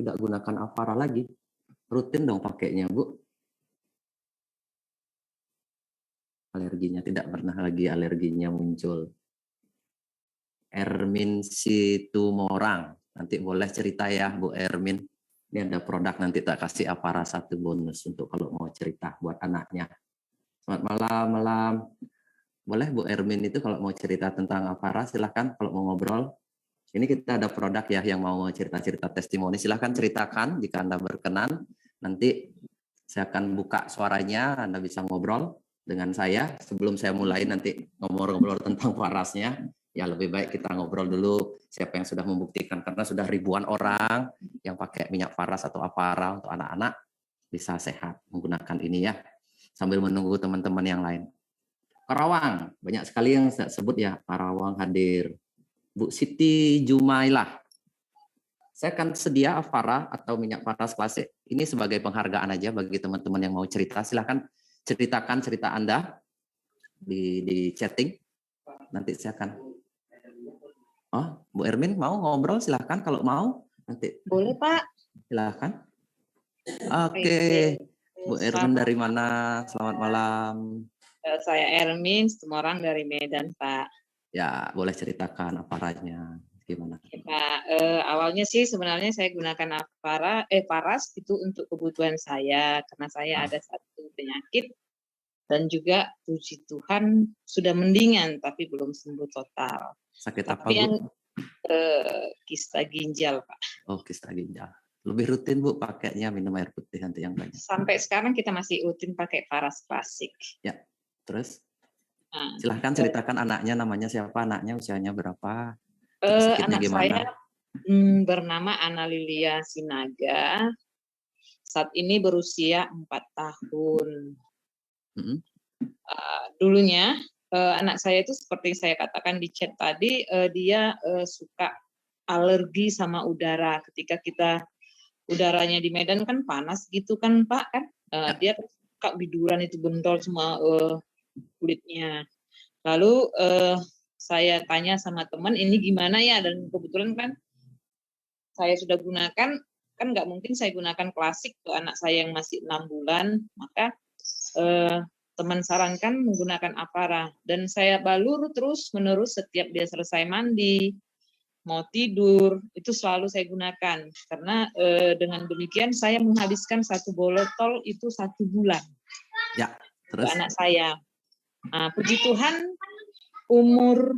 tidak gunakan Avara lagi. Rutin dong pakainya, Bu. Alerginya tidak pernah lagi alerginya muncul. Ermin Situmorang. Nanti boleh cerita ya, Bu Ermin. Ini ada produk nanti tak kasih Avara 1 bonus untuk kalau mau cerita buat anaknya. Selamat malam. Boleh Bu Ermin itu kalau mau cerita tentang Avara silahkan kalau mau ngobrol. Ini kita ada produk ya yang mau cerita-cerita testimoni. Silahkan ceritakan jika Anda berkenan. Nanti saya akan buka suaranya, Anda bisa ngobrol dengan saya. Sebelum saya mulai nanti ngobrol-ngobrol tentang parasnya, ya lebih baik kita ngobrol dulu siapa yang sudah membuktikan. Karena sudah ribuan orang yang pakai minyak paras atau Avara untuk anak-anak bisa sehat menggunakan ini ya. Sambil menunggu teman-teman yang lain. Karawang, banyak sekali yang saya sebut ya, Karawang hadir. Bu Siti Jumailah. Saya akan sedia Avara atau minyak paras klasik. Ini sebagai penghargaan aja bagi teman-teman yang mau cerita. Silahkan ceritakan cerita Anda di chatting. Nanti saya akan. Oh, Bu Ermin mau ngobrol? Silahkan kalau mau. Nanti. Boleh, Pak. Silahkan. Oke. Bu Ermin dari mana? Selamat malam. Saya Ermin, Situmorang dari Medan, Pak. Ya, boleh ceritakan Avaranya. Gimana? Ya, Pak, awalnya sih sebenarnya saya gunakan paras itu untuk kebutuhan saya karena saya ada satu penyakit dan juga puji Tuhan sudah mendingan tapi belum sembuh total. Sakit apa, tapi Bu? Yang kista ginjal, Pak. Oh, kista ginjal. Lebih rutin, Bu, pakainya minum air putih nanti yang banyak. Sampai sekarang kita masih rutin pakai paras klasik. Ya, terus? Silahkan ceritakan anaknya, namanya siapa, anaknya usianya berapa? Anak gimana? saya bernama Ana Lilia Sinaga. Saat ini berusia 4 tahun. Dulunya anak saya itu seperti saya katakan di chat tadi, dia suka alergi sama udara. Ketika kita udaranya di Medan kan panas gitu kan, Pak kan, dia suka biduran itu bentol semua kulitnya. Lalu saya tanya sama teman, ini gimana ya? Dan kebetulan kan saya sudah gunakan, kan nggak mungkin saya gunakan klasik ke anak saya yang masih 6 bulan, maka teman sarankan menggunakan Avara. Dan saya balur terus-menerus setiap dia selesai mandi, mau tidur, itu selalu saya gunakan. Karena dengan demikian saya menghabiskan 1 botol itu 1 bulan. Ya, terus? Ke anak saya. Puji Tuhan, umur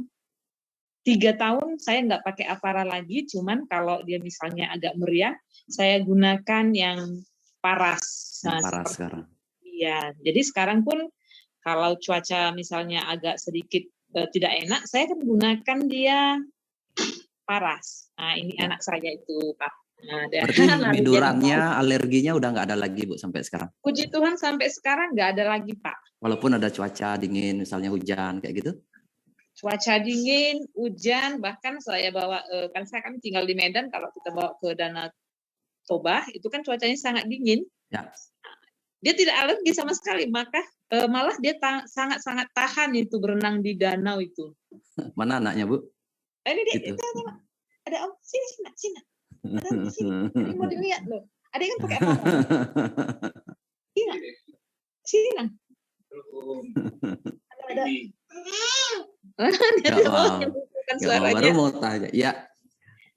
3 tahun saya nggak pakai Avara lagi, cuman kalau dia misalnya agak meriah, saya gunakan yang paras. Paras sekarang. Iya, jadi sekarang pun kalau cuaca misalnya agak sedikit tidak enak, saya kan gunakan dia paras. Nah, ini anak saya itu, Pak. Nah, berarti bidurannya, alerginya udah nggak ada lagi, Bu, sampai sekarang? Puji Tuhan sampai sekarang nggak ada lagi, Pak. Walaupun ada cuaca dingin, misalnya hujan, kayak gitu? Cuaca dingin, hujan, bahkan saya bawa, kan saya kan tinggal di Medan, kalau kita bawa ke Danau Toba, itu kan cuacanya sangat dingin. Ya. Dia tidak alergi sama sekali, maka malah dia sangat-sangat tahan itu berenang di danau itu. Mana anaknya, Bu? Ini dia, gitu. ada om, sini. Ada om, sini. Mau dilihat loh. Ada yang pakai apa? Sini, Nang. Ada. Baru mau tanya. Ya.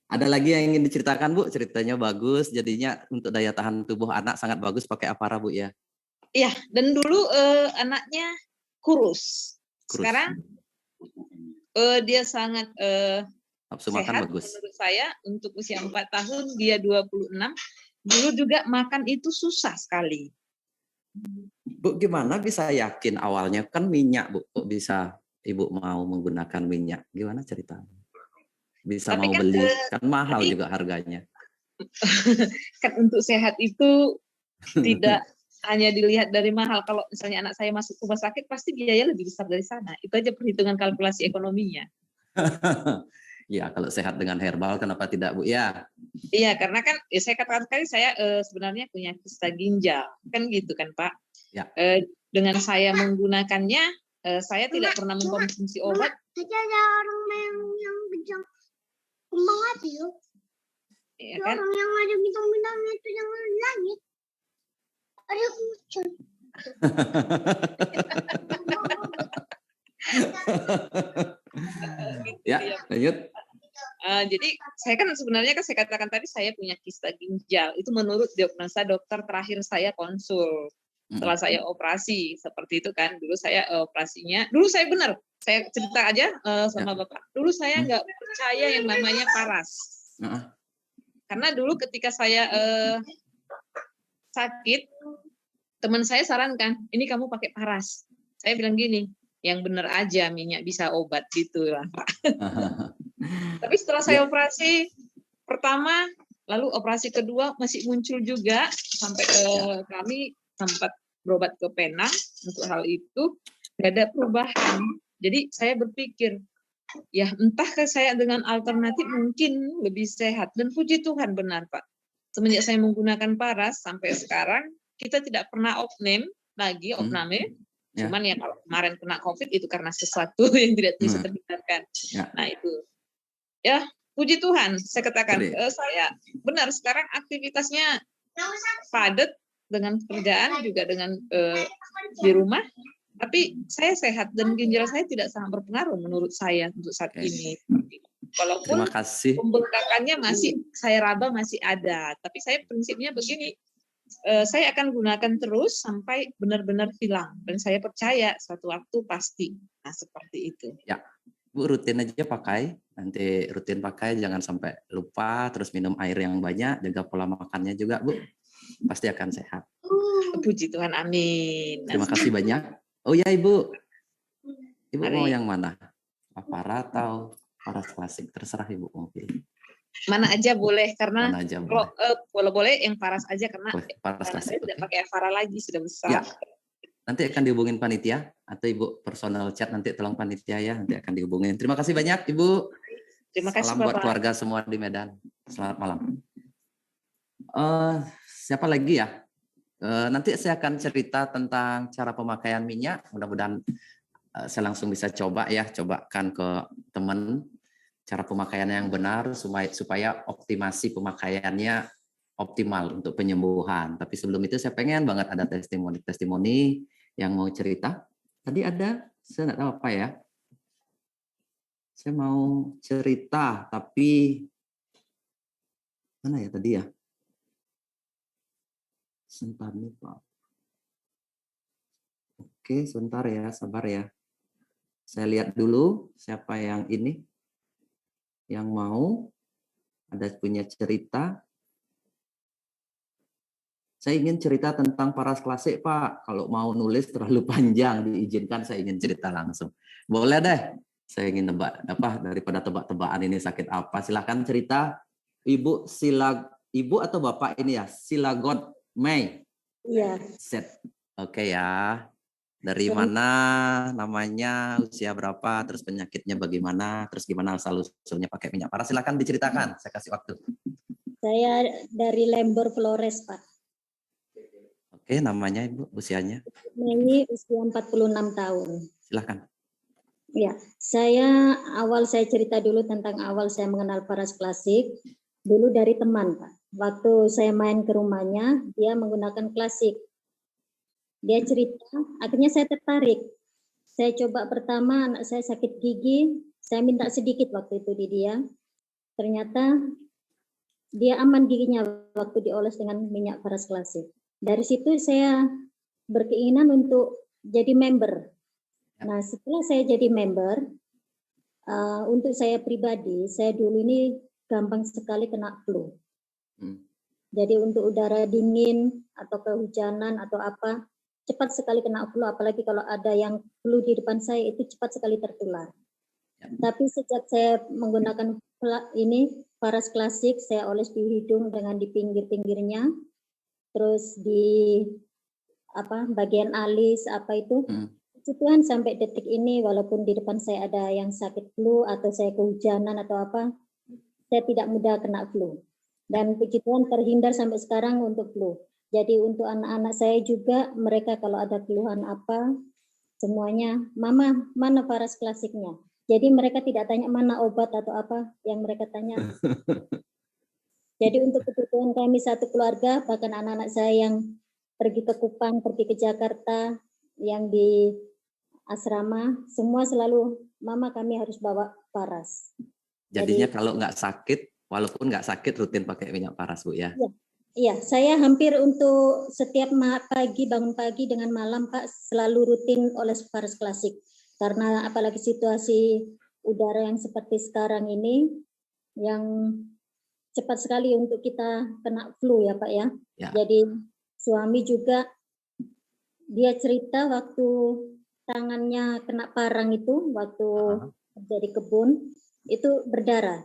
Ada lagi yang ingin diceritakan, Bu? Ceritanya bagus, jadinya untuk daya tahan tubuh anak sangat bagus pakai Avara, Bu, ya? Iya, dan dulu anaknya kurus. Sekarang dia sangat sehat bagus. menurut saya. Untuk usia 4 tahun, dia 26. Dulu juga makan itu susah sekali. Bu, gimana bisa yakin awalnya? Kan minyak, Bu. Kok bisa Ibu mau menggunakan minyak? Gimana ceritanya? Bisa tapi mau kan, beli, kan mahal juga harganya. Kan untuk sehat itu tidak hanya dilihat dari mahal. Kalau misalnya anak saya masuk rumah sakit, pasti biaya lebih besar dari sana. Itu aja perhitungan kalkulasi ekonominya. Ya, kalau sehat dengan herbal, kenapa tidak, Bu? Ya. Iya, karena kan saya katakan sekali, saya sebenarnya punya kista ginjal. Kan gitu kan, Pak? Ya. Dengan saya menggunakannya, saya tidak pernah mengkonsumsi obat. Ada orang yang kejang kembang api loh. Ya, kan? Orang yang ada vitamin Gitu Ya, dia. lanjut. Jadi saya kan sebenarnya kan saya katakan tadi saya punya kista ginjal. Itu menurut diagnosa dokter terakhir saya konsul. Setelah saya operasi seperti itu kan. Dulu saya operasinya, dulu saya benar. Saya cerita aja sama Bapak. Dulu saya nggak percaya yang namanya paras. Karena dulu ketika saya sakit, teman saya sarankan, ini kamu pakai paras. Saya bilang gini, yang benar aja minyak bisa obat gitu lah Pak. Tapi setelah saya operasi pertama, lalu operasi kedua masih muncul juga sampai kami sempat berobat ke Penang untuk hal itu, nggak ada perubahan. Jadi saya berpikir, ya entahkah saya dengan alternatif mungkin lebih sehat, dan puji Tuhan benar Pak. Semenjak saya menggunakan paras sampai sekarang kita tidak pernah opname. Cuman ya kalau kemarin kena COVID itu karena sesuatu yang tidak bisa terhindarkan. Nah itu ya puji Tuhan saya katakan saya benar sekarang aktivitasnya padat dengan pekerjaan juga dengan di rumah, tapi saya sehat dan ginjal saya tidak sangat berpengaruh menurut saya untuk saat ini. Walaupun terima kasih. Pembengkakannya masih saya raba masih ada, tapi saya prinsipnya begini, saya akan gunakan terus sampai benar-benar hilang, dan saya percaya suatu waktu pasti. Nah seperti itu. Ya, Bu rutin aja pakai, nanti rutin pakai, jangan sampai lupa, terus minum air yang banyak, jaga pola makannya juga Bu, pasti akan sehat. Puji Tuhan, amin. Terima kasih banyak. Oh ya Ibu, Ibu Mari. mau yang mana? Apara atau paras klasik? Terserah Ibu mau pilih. Mana aja boleh, karena Mana aja boleh. kalau boleh yang paras aja, karena paras klasik. saya tidak pakai Avara lagi, sudah besar. Ya, nanti akan dihubungin panitia atau Ibu personal chat, nanti tolong panitia ya, nanti akan dihubungin. Terima kasih banyak Ibu. Terima kasih Salam buat Bapak. keluarga semua di Medan. Selamat malam. Siapa lagi ya? Nanti saya akan cerita tentang cara pemakaian minyak. Mudah-mudahan saya langsung bisa coba ya, cobakan ke teman cara pemakaian yang benar supaya optimasi pemakaiannya optimal untuk penyembuhan. Tapi sebelum itu saya pengen banget ada testimoni yang mau cerita. Tadi ada, saya nggak tahu apa ya. Saya mau cerita, tapi mana ya tadi ya? Sebentar nih Pak. Oke, sebentar ya, sabar ya. Saya lihat dulu siapa yang ini, yang mau ada punya cerita. Saya ingin cerita tentang paras klasik Pak. Kalau mau nulis terlalu panjang, diizinkan saya ingin cerita langsung. Boleh deh. Saya ingin tebak apa daripada tebak-tebakan ini sakit apa. Silahkan cerita. Ibu Ibu atau Bapak ini ya, Silagot Mei. Iya. Set. Oke ya. Dari mana namanya, usia berapa, terus penyakitnya bagaimana, terus gimana asal-usulnya pakai minyak paras. Silahkan diceritakan, saya kasih waktu. Saya dari Lembur Flores, Pak. Oke, namanya Ibu, usianya? Mei, usia 46 tahun. Silahkan. Ya, saya cerita dulu tentang awal saya mengenal paras klasik. Dulu dari teman, Pak. Waktu saya main ke rumahnya, dia menggunakan klasik. Dia cerita, akhirnya saya tertarik. Saya coba pertama, anak saya sakit gigi, saya minta sedikit waktu itu di dia. Ternyata dia aman giginya waktu dioles dengan minyak paras klasik. Dari situ saya berkeinginan untuk jadi member. Nah, setelah saya jadi member, untuk saya pribadi, saya dulu ini gampang sekali kena flu. Jadi untuk udara dingin atau kehujanan atau apa, cepat sekali kena flu, apalagi kalau ada yang flu di depan saya itu cepat sekali tertular. Tapi sejak saya menggunakan ini paras klasik, saya oles di hidung dengan di pinggir-pinggirnya, terus di bagian alis itu. Tuhan sampai detik ini, walaupun di depan saya ada yang sakit flu atau saya kehujanan atau apa, saya tidak mudah kena flu. Dan puji Tuhan terhindar sampai sekarang untuk flu. Jadi untuk anak-anak saya juga, mereka kalau ada keluhan apa, semuanya, Mama, mana paras klasiknya? Jadi mereka tidak tanya mana obat atau apa, yang mereka tanya. Jadi untuk kebutuhan kami satu keluarga, bahkan anak-anak saya yang pergi ke Kupang, pergi ke Jakarta, yang di asrama, semua selalu, Mama kami harus bawa paras. Jadinya Jadi, kalau nggak sakit, walaupun nggak sakit rutin pakai minyak paras Bu ya. iya, saya hampir untuk setiap pagi, bangun pagi dengan malam Pak, selalu rutin oles paras klasik. Karena apalagi situasi udara yang seperti sekarang ini, yang cepat sekali untuk kita kena flu ya Pak ya. Ya. Jadi suami juga, dia cerita waktu tangannya kena parang itu, waktu kerja di kebun, itu berdarah.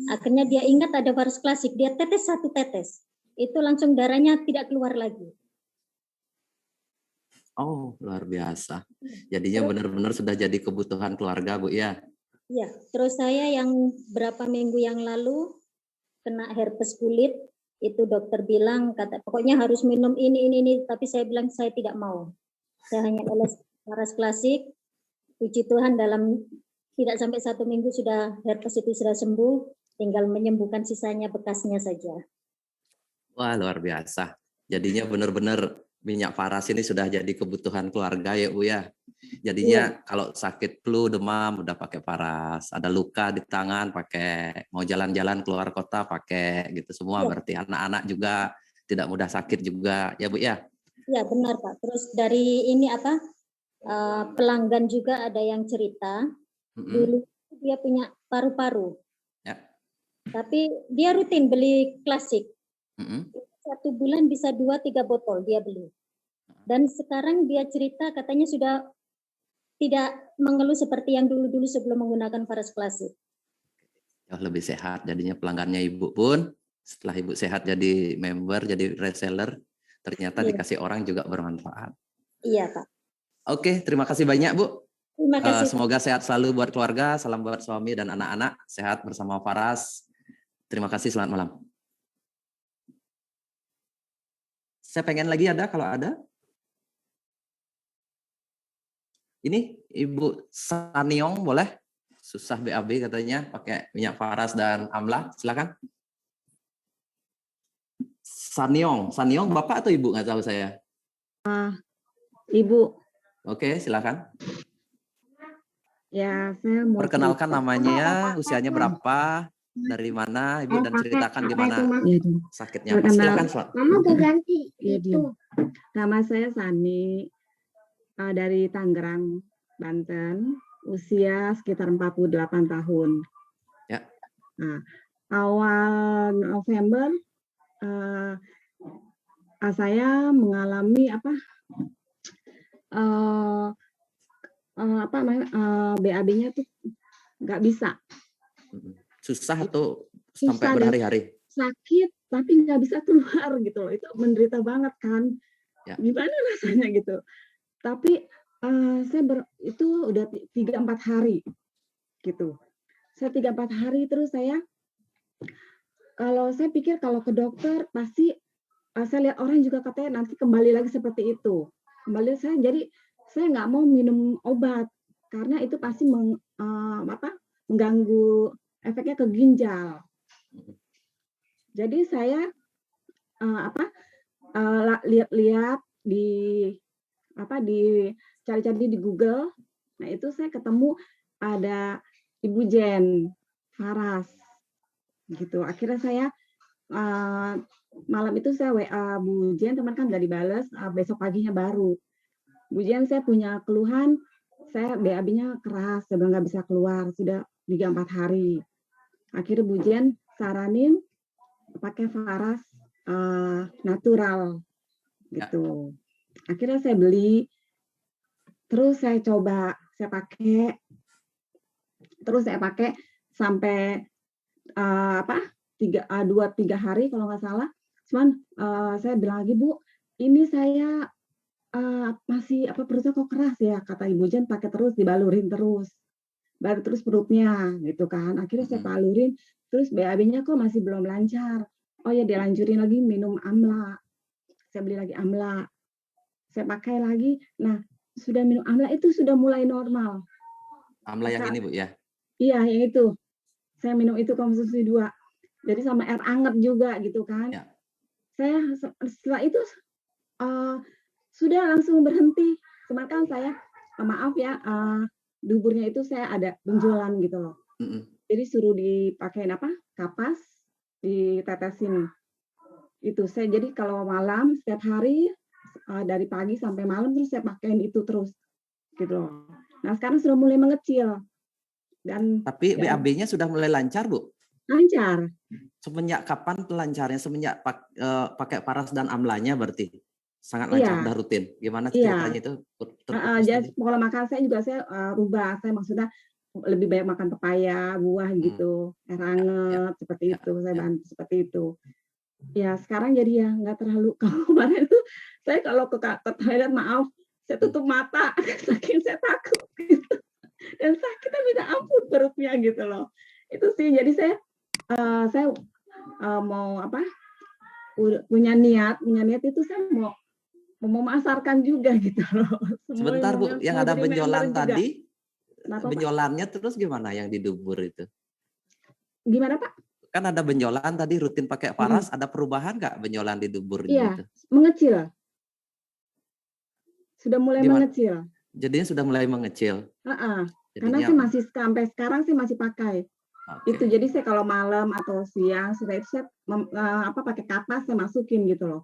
Akhirnya dia ingat ada paras klasik, dia tetes 1 tetes. Itu langsung darahnya tidak keluar lagi. Oh, luar biasa. Jadinya benar-benar sudah jadi kebutuhan keluarga, Bu ya. Iya, terus saya yang berapa minggu yang lalu kena herpes kulit, itu dokter bilang kata pokoknya harus minum ini, tapi saya bilang saya tidak mau. Saya hanya oles paras klasik. Puji Tuhan dalam tidak sampai 1 minggu sudah herpes itu sudah sembuh, tinggal menyembuhkan sisanya bekasnya saja. Wah, luar biasa. Jadinya benar-benar minyak paras ini sudah jadi kebutuhan keluarga ya Bu ya. Jadinya kalau sakit flu, demam udah pakai paras, ada luka di tangan pakai, mau jalan-jalan keluar kota pakai gitu semua. Berarti anak-anak juga tidak mudah sakit juga ya Bu ya. Iya benar Pak. Terus dari ini pelanggan juga ada yang cerita dulu dia punya paru-paru. Ya. Tapi dia rutin beli klasik. 1 bulan bisa 2-3 botol dia beli. Dan sekarang dia cerita katanya sudah tidak mengeluh seperti yang dulu-dulu sebelum menggunakan paras klasik. Jauh lebih sehat jadinya pelanggannya Ibu pun. Setelah Ibu sehat jadi member, jadi reseller, ternyata dikasih orang juga bermanfaat. Iya Pak. Oke, terima kasih banyak Bu. Terima kasih. Semoga sehat selalu buat keluarga, salam buat suami dan anak-anak, sehat bersama Paras. Terima kasih, selamat malam. Saya pengen lagi ada, kalau ada. Ini Ibu Saniong boleh? Susah BAB katanya, pakai minyak paras dan amla, silakan. Saniong Bapak atau Ibu? Nggak tahu saya. Ibu. Oke, silakan. Ya, saya mau perkenalkan namanya, usianya berapa, dari mana Ibu, dan ceritakan gimana sakitnya. Silakan, Mama udah ganti itu. Nama saya Sani, dari Tangerang, Banten, usia sekitar 48 tahun. Ya. Nah, awal November saya mengalami BAB-nya tuh nggak bisa. Susah atau sampai berhari-hari? Sakit tapi nggak bisa keluar gitu loh. Itu menderita banget kan. Ya. Gimana rasanya gitu. Tapi itu udah 3-4 hari gitu. Saya 3-4 hari terus saya pikir kalau ke dokter pasti saya lihat orang juga katanya nanti kembali lagi seperti itu. Jadi saya nggak mau minum obat karena itu pasti mengganggu efeknya ke ginjal. Jadi saya lihat-lihat cari-cari di Google. Nah itu saya ketemu ada Ibu Jen Faras gitu. Akhirnya saya malam itu saya WA Bu Jen, teman kan nggak dibalas, besok paginya baru. Bu Jen, saya punya keluhan, saya BAB-nya keras, saya nggak bisa keluar, sudah 3-4 hari. Akhirnya Bu Jen saranin pakai Faras natural, gitu. Akhirnya saya beli, terus saya coba, saya pakai sampai 2-3 hari kalau nggak salah. Cuman saya bilang lagi, Bu, ini saya masih perutnya kok keras ya, kata Ibu Jen, pakai terus, dibalurin terus perutnya gitu kan. Akhirnya saya balurin, terus BAB-nya kok masih belum lancar. Oh ya, dilanjurin lagi minum amla. Saya beli lagi amla, saya pakai lagi. Nah, sudah minum amla itu sudah mulai normal. Amla yang ini Bu ya? Iya, yang itu. Saya minum itu konsumsi 2. Jadi sama air anget juga gitu kan. Ya. Saya setelah itu sudah langsung berhenti. Cuma kan saya maaf ya, duburnya itu saya ada benjolan gitu loh. Jadi suruh dipakein kapas, ditetesin. Itu saya jadi kalau malam setiap hari dari pagi sampai malam terus saya pakein itu terus gitu loh. Nah sekarang sudah mulai mengecil dan Tapi BAB-nya sudah mulai lancar, Bu? lancar. Semenjak kapan lancarnya? Semenjak pakai paras dan amlanya berarti sangat lancar, udah rutin. Gimana ceritanya itu? Jadi pola makan saya juga saya rubah. Saya maksudnya lebih banyak makan pepaya, buah gitu, air hangat seperti itu. Saya bantu seperti itu. Ya sekarang jadi ya nggak terlalu. Kalau kemarin itu saya kalau ke toilet maaf, saya tutup mata saking saya takut gitu. Dan sakitnya minta ampun perutnya gitu loh. Itu sih jadi saya mau punya niat itu saya mau memasarkan juga gitu loh. Sebentar Bu, yang ada benjolan tadi, Kenapa, benjolannya terus gimana yang di dubur itu? Gimana Pak? Kan ada benjolan tadi rutin pakai paras, ada perubahan nggak benjolan di duburnya Iya, itu? mengecil. Sudah mulai mengecil. Jadinya sudah mulai mengecil. Karena saya masih sampai sekarang saya masih pakai. Itu jadi saya kalau malam atau siang saya pakai kapas saya masukin gitu loh.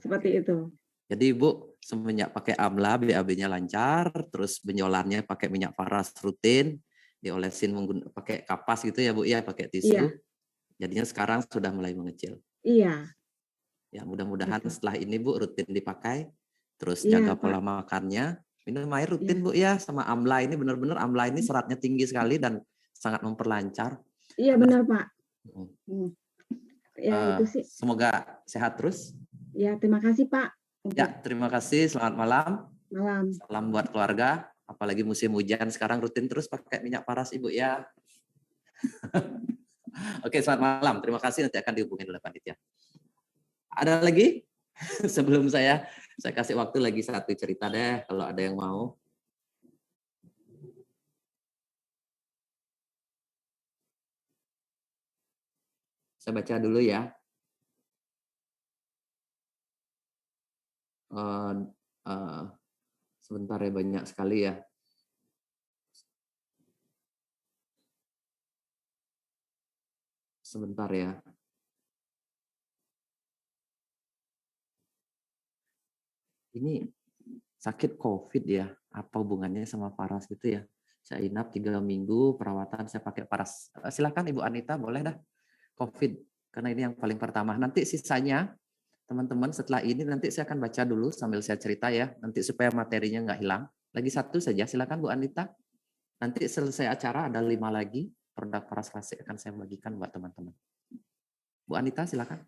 Seperti itu. Jadi Ibu semenjak pakai amla BAB-nya lancar, terus benjolannya pakai minyak paras rutin, diolesin pakai kapas gitu ya Bu ya, pakai tisu. Iya. Jadinya sekarang sudah mulai mengecil. Iya. Ya mudah-mudahan setelah ini Bu rutin dipakai, terus jaga pola makannya, minum air rutin Bu ya, sama amla ini benar-benar amla ini seratnya tinggi sekali dan sangat memperlancar. Iya benar Pak. Ya itu sih. Semoga sehat terus. Ya terima kasih Pak. Ya terima kasih. Selamat malam. Malam. Salam buat keluarga. Apalagi musim hujan sekarang rutin terus pakai minyak paras Ibu ya. Oke selamat malam. Terima kasih nanti akan dihubungin oleh panitia. Ada lagi? Sebelum saya kasih waktu lagi satu cerita deh kalau ada yang mau. Saya baca dulu ya. Sebentar ya, banyak sekali ya. Sebentar ya. Ini sakit COVID ya, apa hubungannya sama paras gitu ya? Saya inap 3 minggu perawatan saya pakai paras. Silakan Ibu Anita, boleh dah. COVID, karena ini yang paling pertama. Nanti sisanya teman-teman setelah ini nanti saya akan baca dulu sambil saya cerita ya, nanti supaya materinya nggak hilang. Lagi satu saja, silakan Bu Anita. Nanti selesai acara ada 5 lagi produk paras klasik akan saya bagikan buat teman-teman. Bu Anita silakan.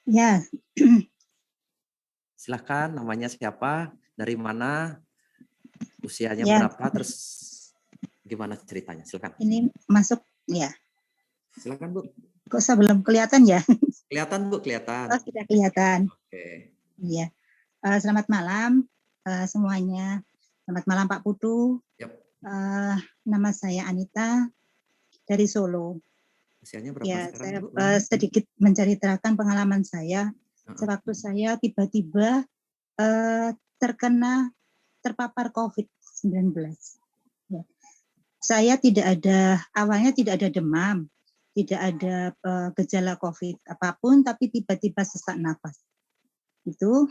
Ya. Silakan, namanya siapa, dari mana, usianya berapa, terus gimana ceritanya, silakan. Ini masuk ya. Silakan Bu. Kok saya belum kelihatan ya? Kelihatan Bu, kelihatan. Oh, sudah kelihatan. Oke. Iya. Selamat malam semuanya. Selamat malam Pak Putu. Yep. Nama saya Anita dari Solo. Usianya berapa ya, sekarang, Bu? Saya sedikit menceritakan pengalaman saya. Sewaktu saya tiba-tiba terpapar COVID-19. Ya. Saya awalnya tidak ada demam, tidak ada gejala COVID apapun, tapi tiba-tiba sesak nafas. Itu.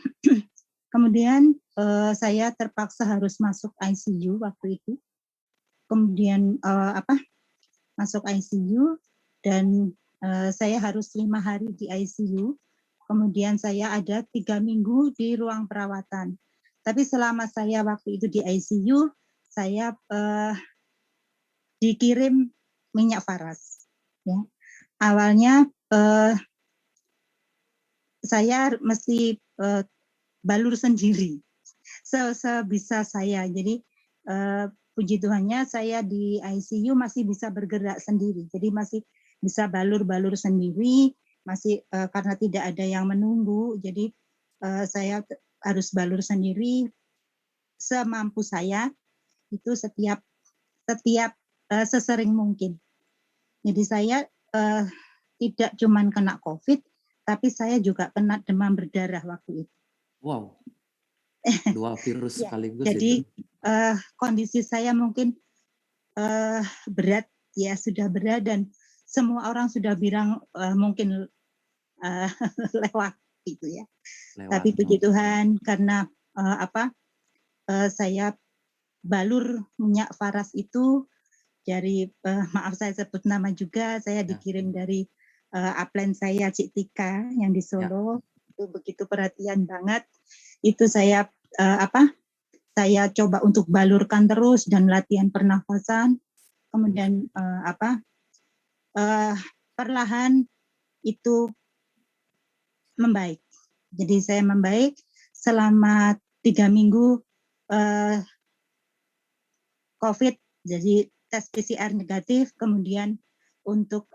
Kemudian saya terpaksa harus masuk ICU waktu itu. Kemudian masuk ICU dan saya harus 5 hari di ICU. Kemudian saya ada 3 minggu di ruang perawatan. Tapi selama saya waktu itu di ICU, saya dikirim minyak paras. Ya. Awalnya saya mesti balur sendiri, sebisa saya. Jadi puji Tuhannya saya di ICU masih bisa bergerak sendiri. Jadi masih bisa balur-balur sendiri. Masih karena tidak ada yang menunggu, jadi saya harus balur sendiri semampu saya itu setiap sesering mungkin. Jadi saya tidak cuma kena COVID, tapi saya juga kena demam berdarah waktu itu. Wow, 2 virus Ya, sekaligus jadi itu. kondisi saya mungkin berat, ya sudah berat, dan semua orang sudah bilang mungkin lewat gitu ya. Lewat. Tapi puji Tuhan karena saya balur minyak faras itu dari maaf saya sebut nama juga, saya dikirim dari upline saya Cik Tika yang di Solo. Itu begitu perhatian banget. Itu saya saya coba untuk balurkan terus dan latihan pernafasan. Kemudian perlahan itu membaik. Jadi saya membaik selama 3 minggu COVID, jadi tes PCR negatif, kemudian untuk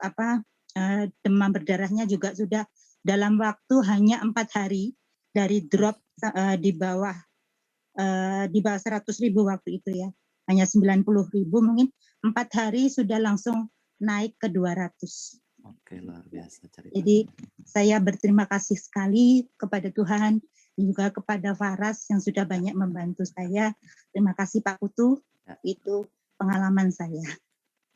demam berdarahnya juga sudah dalam waktu hanya 4 hari dari drop di bawah 100.000 waktu itu ya, hanya 90.000, mungkin 4 hari sudah langsung naik ke 200. Oke, luar biasa cerita. Jadi saya berterima kasih sekali kepada Tuhan, juga kepada Faras yang sudah banyak membantu saya. Terima kasih Pak Putu, itu pengalaman saya.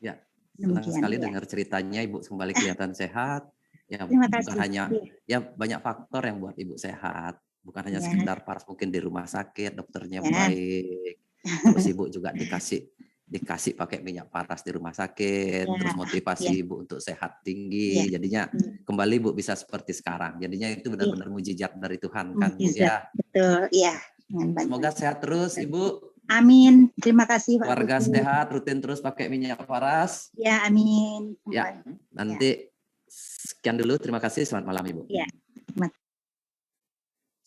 Ya, senang Demikian, sekali ya. dengar ceritanya, Ibu kembali kelihatan sehat. Ya, Terima bukan kasih. hanya ya banyak faktor yang buat Ibu sehat. Bukan hanya Ya. sekedar Faras mungkin di rumah sakit, dokternya Ya. baik. Terus Ibu juga dikasih pakai minyak paras di rumah sakit, Ya. terus motivasi Ya. Ibu untuk sehat tinggi. Ya. Jadinya kembali Ibu bisa seperti sekarang. Jadinya itu benar-benar mujizat dari Tuhan kan, Bu ya. Betul, ya. Semoga sehat terus Ibu. Amin. Terima kasih Pak Keluarga Putu. sehat, rutin terus pakai minyak paras. Ya, amin. Ya, nanti sekian dulu. Terima kasih. Selamat malam Ibu. Ya.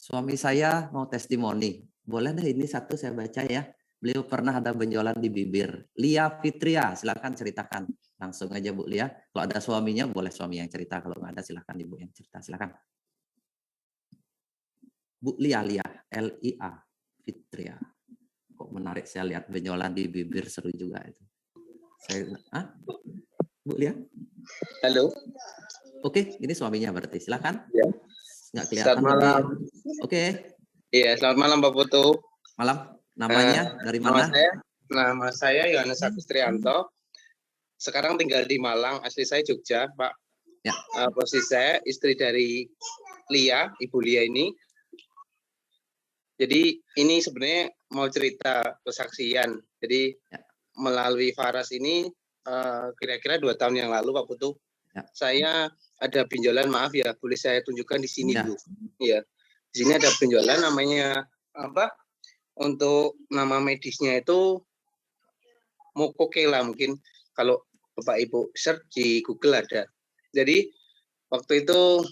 Suami saya mau testimoni. Boleh deh ini satu saya baca ya. Beliau pernah ada benjolan di bibir. Lia Fitria, silakan ceritakan. Langsung aja Bu Lia. Kalau ada suaminya boleh suami yang cerita. Kalau nggak ada silakan Ibu yang cerita. Silakan. Bu Lia, L-I-A, Fitria. Kok menarik, saya lihat benjolan di bibir, seru juga itu. Bu Lia? Halo. Oke, ini suaminya berarti. Silakan. Ya. Nggak kelihatan. Selamat malam. Oke. Iya, selamat malam Pak Putu. Malam. Namanya dari mana? Nama saya Yohanes Agus Trianto. Sekarang tinggal di Malang, asli saya Jogja, Pak. Ya. Posisi saya istri dari Lia, Ibu Lia ini. Jadi ini sebenarnya mau cerita kesaksian. Jadi melalui Faras ini kira-kira 2 tahun yang lalu Pak Putu, saya ada benjolan, maaf ya, boleh saya tunjukkan di sini Bu. Iya. Di sini ada benjolan, namanya apa? Untuk nama medisnya itu Mokokela, mungkin kalau Bapak Ibu search di Google ada. Jadi waktu itu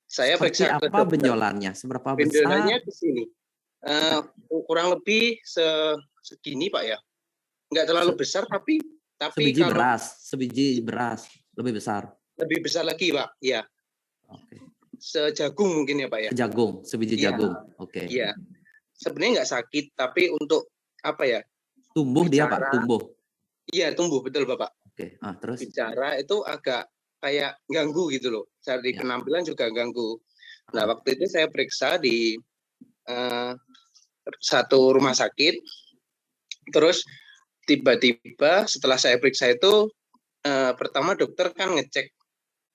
saya periksa ke dokter. Benjolannya? Seberapa besar? Benjolannya di sini. Kurang lebih segini Pak ya. Enggak terlalu besar tapi sebiji kalau sebiji beras lebih besar. Lebih besar lagi Pak, ya. Oke. Sejagung mungkin ya Pak ya. Jagung, sebiji jagung. Oke. Iya. Sebenarnya nggak sakit, tapi untuk apa ya? Tumbuh bicara, dia Pak, tumbuh. Iya, tumbuh betul Bapak. Oke. Terus? Bicara itu agak kayak ganggu gitu loh. Dari penampilan juga ganggu. Nah, waktu itu saya periksa di satu rumah sakit. Terus tiba-tiba setelah saya periksa itu pertama dokter kan ngecek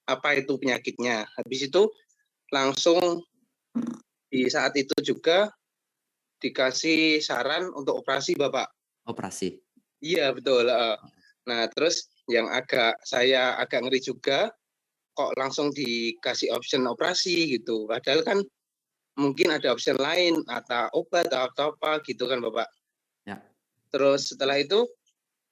apa itu penyakitnya. Habis itu langsung di saat itu juga dikasih saran untuk operasi Bapak. Operasi. Iya betul. Nah terus yang saya agak ngeri juga, kok langsung dikasih option operasi gitu. Padahal kan mungkin ada option lain atau obat atau apa gitu kan Bapak. Ya. Terus setelah itu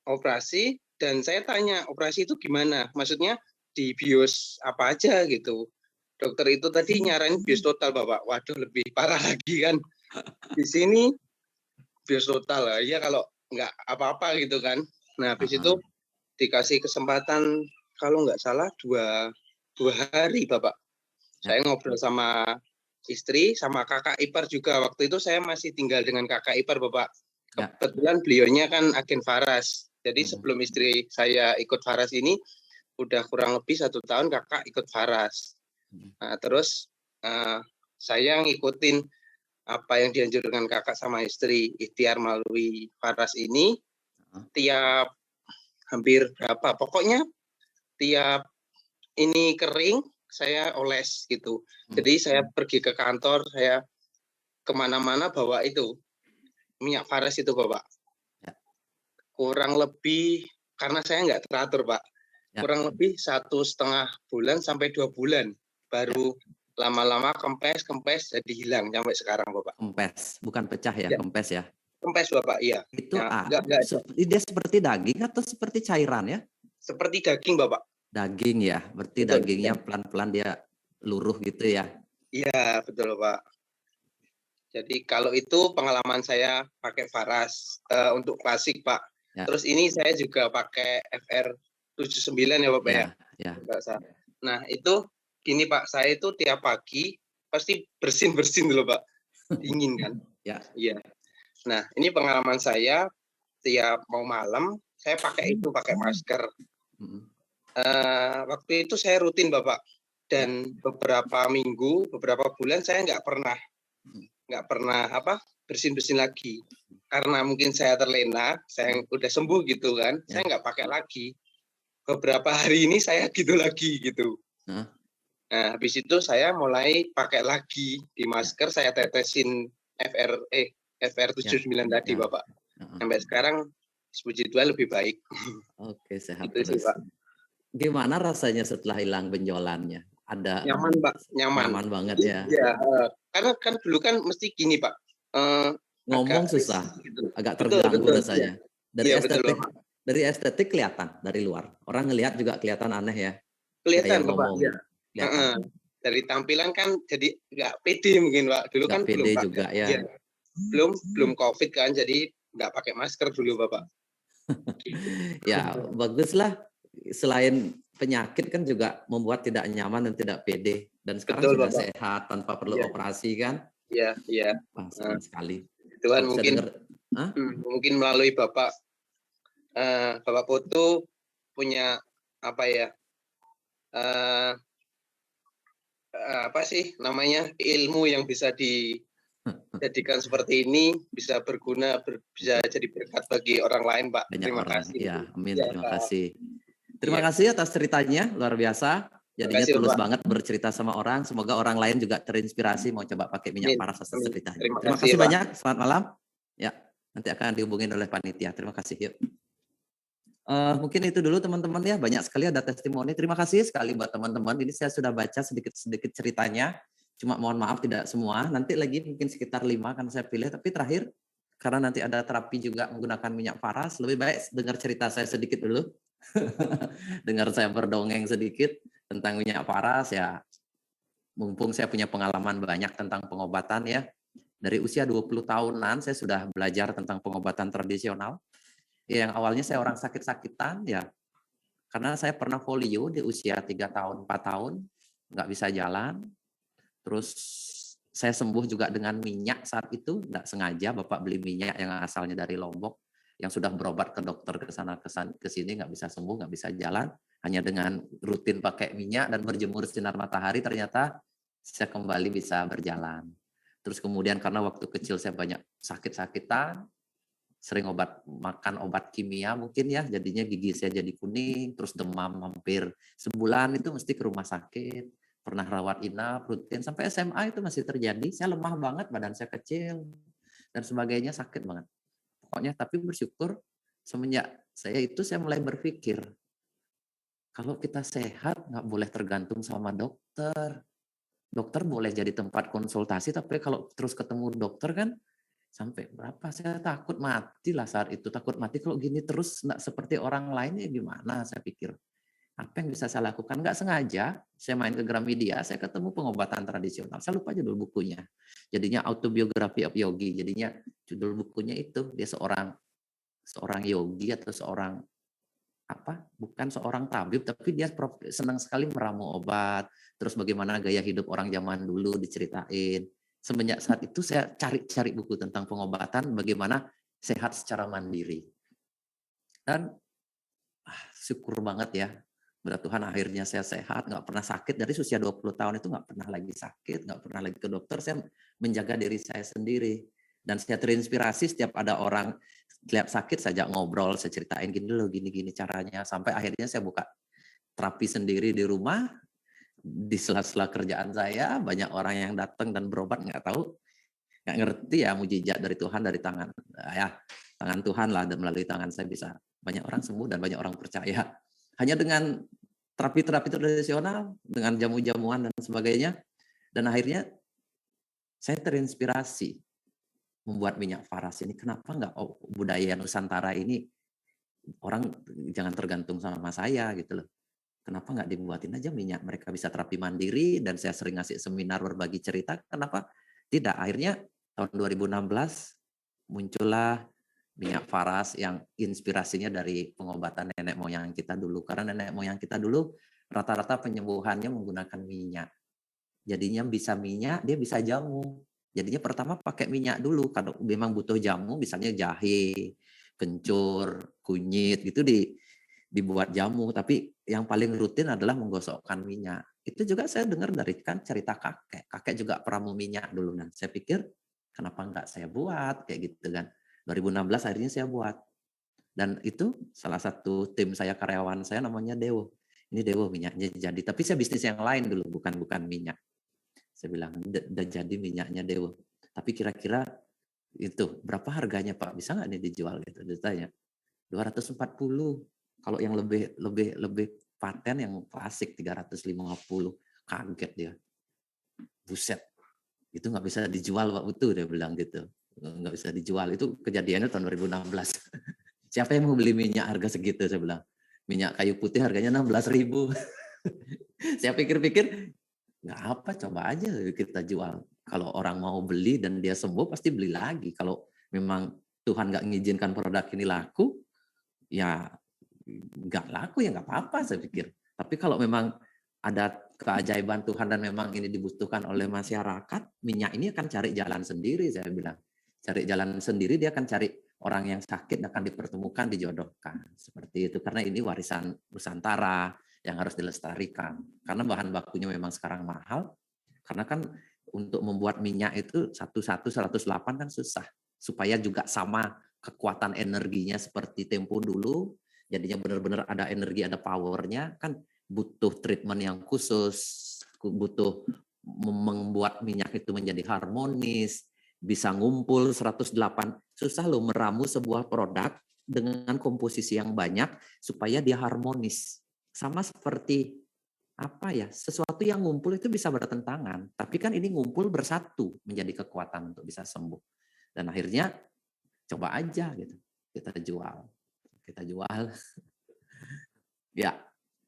operasi dan saya tanya operasi itu gimana? Maksudnya di bios apa aja gitu. Dokter itu tadi nyaranin bios total Bapak. Waduh lebih parah lagi kan. Di sini bios total lah. Ya kalau nggak apa-apa gitu kan. Nah habis itu dikasih kesempatan kalau nggak salah dua hari Bapak. Saya ngobrol sama istri sama kakak ipar juga. Waktu itu saya masih tinggal dengan kakak ipar Bapak. Kebetulan beliaunya kan agen Faras. Jadi sebelum istri saya ikut Faras ini udah kurang lebih 1 tahun kakak ikut Faras. Nah, terus saya ngikutin apa yang dianjurkan kakak sama istri, ikhtiar melalui Faras ini. Tiap hampir berapa, pokoknya tiap ini kering, saya oles gitu. Jadi saya pergi ke kantor, saya kemana-mana bawa itu, minyak Faras itu Bapak. Kurang lebih, karena saya nggak teratur Pak, kurang lebih 1,5 bulan sampai 2 bulan, baru lama-lama kempes jadi hilang sampai sekarang Bapak. Kempes, bukan pecah ya, kempes ya. Kempes Bapak, iya. Itu Enggak, dia seperti daging atau seperti cairan ya? Seperti daging Bapak. Daging ya, berarti Betul, dagingnya pelan-pelan dia luruh gitu ya. Iya, betul Pak. Jadi kalau itu pengalaman saya pakai Faras untuk klasik Pak. Ya. Terus ini saya juga pakai FR79 ya Bapak ya. Ya. Nah itu gini Pak, saya itu tiap pagi pasti bersin dulu Pak, dingin kan. Ya. Iya. Nah ini pengalaman saya tiap mau malam saya pakai itu, pakai masker. Waktu itu saya rutin Bapak, dan beberapa minggu, beberapa bulan saya nggak pernah bersin lagi, karena mungkin saya terlena, saya udah sembuh gitu kan, saya nggak pakai lagi. Beberapa hari ini saya gitu lagi gitu. Nah habis itu saya mulai pakai lagi di masker, saya tetesin FR79 tadi Bapak. Sampai sekarang puji Tuhan lebih baik. Oke, sehat itu terus. sih, Pak. Gimana rasanya setelah hilang benjolannya? Ada nyaman Pak, nyaman banget ya. Iya, karena kan dulu kan mesti gini Pak. Ngomong agak susah, gitu. agak terganggu rasanya. Dari estetik, dari estetik kelihatan dari luar. Orang ngelihat juga kelihatan aneh ya. Kelihatan Bapak. Ya. Dari tampilan kan jadi nggak pede mungkin Pak. Dulu gak kan pede belum juga ya. Belum COVID kan, jadi nggak pakai masker dulu Bapak. Ya baguslah. Selain penyakit kan juga membuat tidak nyaman dan tidak pede. Dan sekarang Betul, sudah Bapak. sehat tanpa perlu operasi kan. Iya. Senang sekali. Tuhan mungkin melalui Bapak Putu punya ilmu yang bisa dijadikan seperti ini, bisa berguna, bisa jadi berkat bagi orang lain Pak. Terima kasih. Ya, amin. Terima kasih. Terima kasih atas ceritanya, luar biasa. Jadinya tulus banget bercerita sama orang. Semoga orang lain juga terinspirasi mau coba pakai minyak Faras atas ceritanya. Terima kasih banyak. Selamat malam. Ya, nanti akan dihubungin oleh panitia. Terima kasih. Yuk. Mungkin itu dulu teman-teman ya. Banyak sekali ada testimoni. Terima kasih sekali buat teman-teman. Ini saya sudah baca sedikit ceritanya. Cuma mohon maaf tidak semua. Nanti lagi mungkin sekitar 5 kan saya pilih. Tapi terakhir, karena nanti ada terapi juga menggunakan minyak Faras, lebih baik dengar cerita saya sedikit dulu. Dengar saya berdongeng sedikit tentang minyak Faras ya. Mumpung saya punya pengalaman banyak tentang pengobatan ya. Dari usia 20 tahunan saya sudah belajar tentang pengobatan tradisional. Ya, yang awalnya saya orang sakit-sakitan ya. Karena saya pernah polio di usia 3 tahun, 4 tahun, nggak bisa jalan. Terus saya sembuh juga dengan minyak saat itu, nggak sengaja Bapak beli minyak yang asalnya dari Lombok, yang sudah berobat ke dokter ke sana ke sini nggak bisa sembuh, nggak bisa jalan, hanya dengan rutin pakai minyak dan berjemur sinar matahari ternyata saya kembali bisa berjalan. Terus kemudian karena waktu kecil saya banyak sakit-sakitan, sering makan obat kimia mungkin ya, jadinya gigi saya jadi kuning, terus demam hampir sebulan itu mesti ke rumah sakit, pernah rawat inap rutin sampai SMA itu masih terjadi. Saya lemah banget, badan saya kecil dan sebagainya, sakit banget. Pokoknya tapi bersyukur semenjak saya mulai berpikir kalau kita sehat nggak boleh tergantung sama dokter. Dokter boleh jadi tempat konsultasi, tapi kalau terus ketemu dokter kan sampai berapa? Saya takut mati lah saat itu. Takut mati kalau gini terus nggak seperti orang lain ya gimana? Saya pikir apa yang bisa saya lakukan? Nggak sengaja saya main ke Gramedia, saya ketemu pengobatan tradisional. Saya lupa judul bukunya. Jadinya Autobiography of Yogi. Jadinya judul bukunya itu dia seorang yogi atau bukan seorang tabib, tapi dia senang sekali meramu obat, terus bagaimana gaya hidup orang zaman dulu diceritain. Semenjak saat itu saya cari buku tentang pengobatan, bagaimana sehat secara mandiri. Dan syukur banget ya, Berkat Tuhan akhirnya saya sehat, nggak pernah sakit. Dari usia 20 tahun itu nggak pernah lagi sakit, nggak pernah lagi ke dokter. Saya menjaga diri saya sendiri. Dan saya terinspirasi setiap ada orang lihat sakit, saya ajak ngobrol, saya ceritain gini loh, gini-gini caranya. Sampai akhirnya saya buka terapi sendiri di rumah. Di sela-sela kerjaan saya, banyak orang yang datang dan berobat, nggak tahu, nggak ngerti ya mujizat dari Tuhan, dari tangan Tuhan lah, dan melalui tangan saya bisa banyak orang sembuh dan banyak orang percaya. Hanya dengan terapi-terapi tradisional, dengan jamu-jamuan dan sebagainya. Dan akhirnya saya terinspirasi membuat minyak faras ini. Kenapa nggak budaya Nusantara ini orang jangan tergantung sama saya gitu loh. Kenapa nggak dibuatin aja minyak? Mereka bisa terapi mandiri dan saya sering ngasih seminar berbagi cerita. Kenapa tidak? Akhirnya tahun 2016 muncullah minyak faras yang inspirasinya dari pengobatan nenek moyang kita dulu. Karena nenek moyang kita dulu rata-rata penyembuhannya menggunakan minyak. Jadinya bisa minyak, dia bisa jamu. Jadinya pertama pakai minyak dulu. Kalau memang butuh jamu, misalnya jahe, kencur, kunyit, gitu dibuat jamu. Tapi yang paling rutin adalah menggosokkan minyak. Itu juga saya dengar dari cerita kakek. Kakek juga peramu minyak dulu. Dan saya pikir, kenapa enggak saya buat? Kayak gitu kan. 2016 akhirnya saya buat. Dan itu salah satu tim saya, karyawan saya namanya Dewo. Ini Dewo minyaknya jadi. Tapi saya bisnis yang lain dulu, bukan minyak. Saya bilang, udah jadi minyaknya Dewo. Tapi kira-kira itu berapa harganya Pak? Bisa nggak nih dijual gitu? Ditanya. 240. Kalau yang lebih paten yang klasik 350. Kaget dia. Buset. Itu nggak bisa dijual Pak Putu, dia bilang gitu. Nggak bisa dijual. Itu kejadiannya tahun 2016. Siapa yang mau beli minyak harga segitu? Saya bilang. Minyak kayu putih harganya 16.000. Saya pikir-pikir, nggak apa, coba aja kita jual. Kalau orang mau beli dan dia sembuh, pasti beli lagi. Kalau memang Tuhan nggak mengizinkan produk ini laku, ya nggak laku, ya nggak apa-apa saya pikir. Tapi kalau memang ada keajaiban Tuhan dan memang ini dibutuhkan oleh masyarakat, minyak ini akan cari jalan sendiri, saya bilang. Cari jalan sendiri, dia akan cari orang yang sakit, akan dipertemukan, dijodohkan. Seperti itu, karena ini warisan Nusantara yang harus dilestarikan. Karena bahan bakunya memang sekarang mahal, karena kan untuk membuat minyak itu 108 kan susah. Supaya juga sama kekuatan energinya seperti tempo dulu, jadinya benar-benar ada energi, ada powernya, kan butuh treatment yang khusus, butuh membuat minyak itu menjadi harmonis, bisa ngumpul 108. Susah loh meramu sebuah produk dengan komposisi yang banyak supaya dia harmonis. Sama seperti apa ya, sesuatu yang ngumpul itu bisa bertentangan, tapi kan ini ngumpul bersatu menjadi kekuatan untuk bisa sembuh. Dan akhirnya coba aja gitu, kita jual. Ya,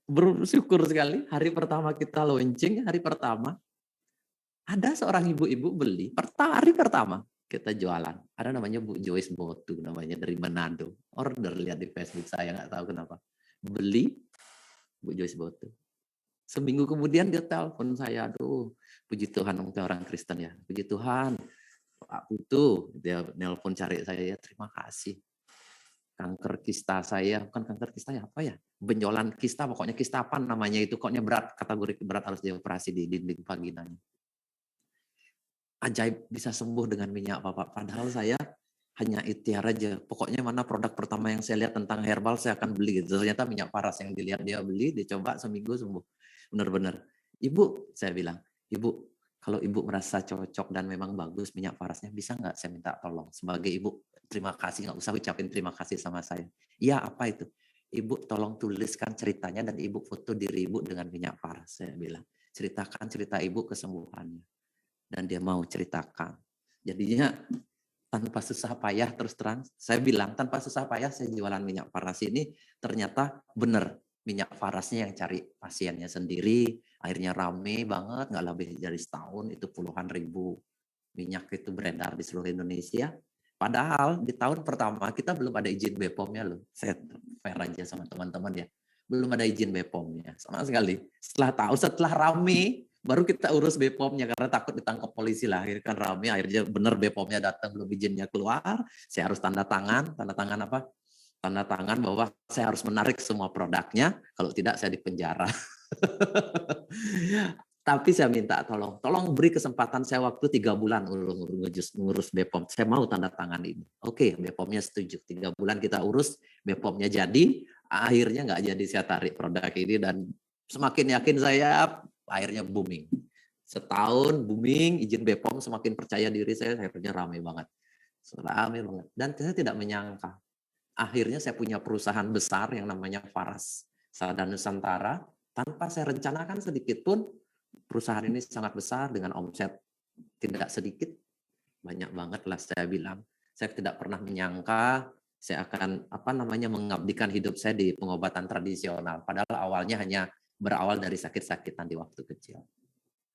bersyukur sekali hari pertama kita launching, hari pertama ada seorang ibu-ibu beli, hari pertama kita jualan. Ada namanya Bu Joyce Botu, namanya dari Manado. Order, lihat di Facebook saya, nggak tahu kenapa. Beli Bu Joyce Botu. Seminggu kemudian dia telepon saya, aduh, puji Tuhan, orang Kristen ya, puji Tuhan, Pak Putu, dia nelpon cari saya, ya terima kasih. Kanker kista saya, bukan kanker kista ya, apa ya? Benjolan kista, pokoknya kista apa namanya itu, pokoknya berat, kategori berat, harus dioperasi di dinding vaginanya. Ajaib bisa sembuh dengan minyak Bapak. Padahal saya hanya ikhtiar aja. Pokoknya mana produk pertama yang saya lihat tentang herbal, saya akan beli. Gitu. Ternyata minyak paras yang dilihat dia beli, dicoba seminggu sembuh. Benar-benar. Ibu, saya bilang, Ibu, kalau Ibu merasa cocok dan memang bagus minyak parasnya, bisa nggak saya minta tolong? Sebagai Ibu, terima kasih, nggak usah ucapin terima kasih sama saya. Iya, apa itu? Ibu tolong tuliskan ceritanya dan Ibu foto diri Ibu dengan minyak paras, saya bilang. Ceritakan cerita Ibu kesembuhannya. Dan dia mau ceritakan. Jadinya tanpa susah payah, terus terang, saya bilang tanpa susah payah saya jualan minyak paras ini, ternyata benar minyak parasnya yang cari pasiennya sendiri, akhirnya rame banget, nggak lebih dari setahun, itu puluhan ribu minyak itu beredar di seluruh Indonesia. Padahal di tahun pertama kita belum ada izin BPOM-nya loh, saya fair aja sama teman-teman ya, belum ada izin BPOM-nya sama sekali. Setelah rame, baru kita urus BPOM-nya karena takut ditangkap polisi lah. Akhirnya kan rame, akhirnya benar BPOM-nya datang, belum izinnya keluar. Saya harus tanda tangan apa? tanda tangan bahwa saya harus menarik semua produknya, kalau tidak saya dipenjara. Tapi saya minta tolong beri kesempatan saya waktu 3 bulan ngurus BPOM. Saya mau tanda tangan ini. Oke, BPOM-nya setuju. 3 bulan kita urus, BPOM-nya jadi. Akhirnya nggak jadi, saya tarik produk ini dan semakin yakin saya, akhirnya booming. Setahun booming, izin BPOM, semakin percaya diri saya, akhirnya ramai banget. Ramai banget. Dan saya tidak menyangka. Akhirnya saya punya perusahaan besar yang namanya Faras Sada Nusantara. Tanpa saya rencanakan sedikit pun, perusahaan ini sangat besar dengan omset tidak sedikit, banyak banget lah saya bilang. Saya tidak pernah menyangka saya akan mengabdikan hidup saya di pengobatan tradisional. Padahal awalnya hanya berawal dari sakit-sakitan di waktu kecil.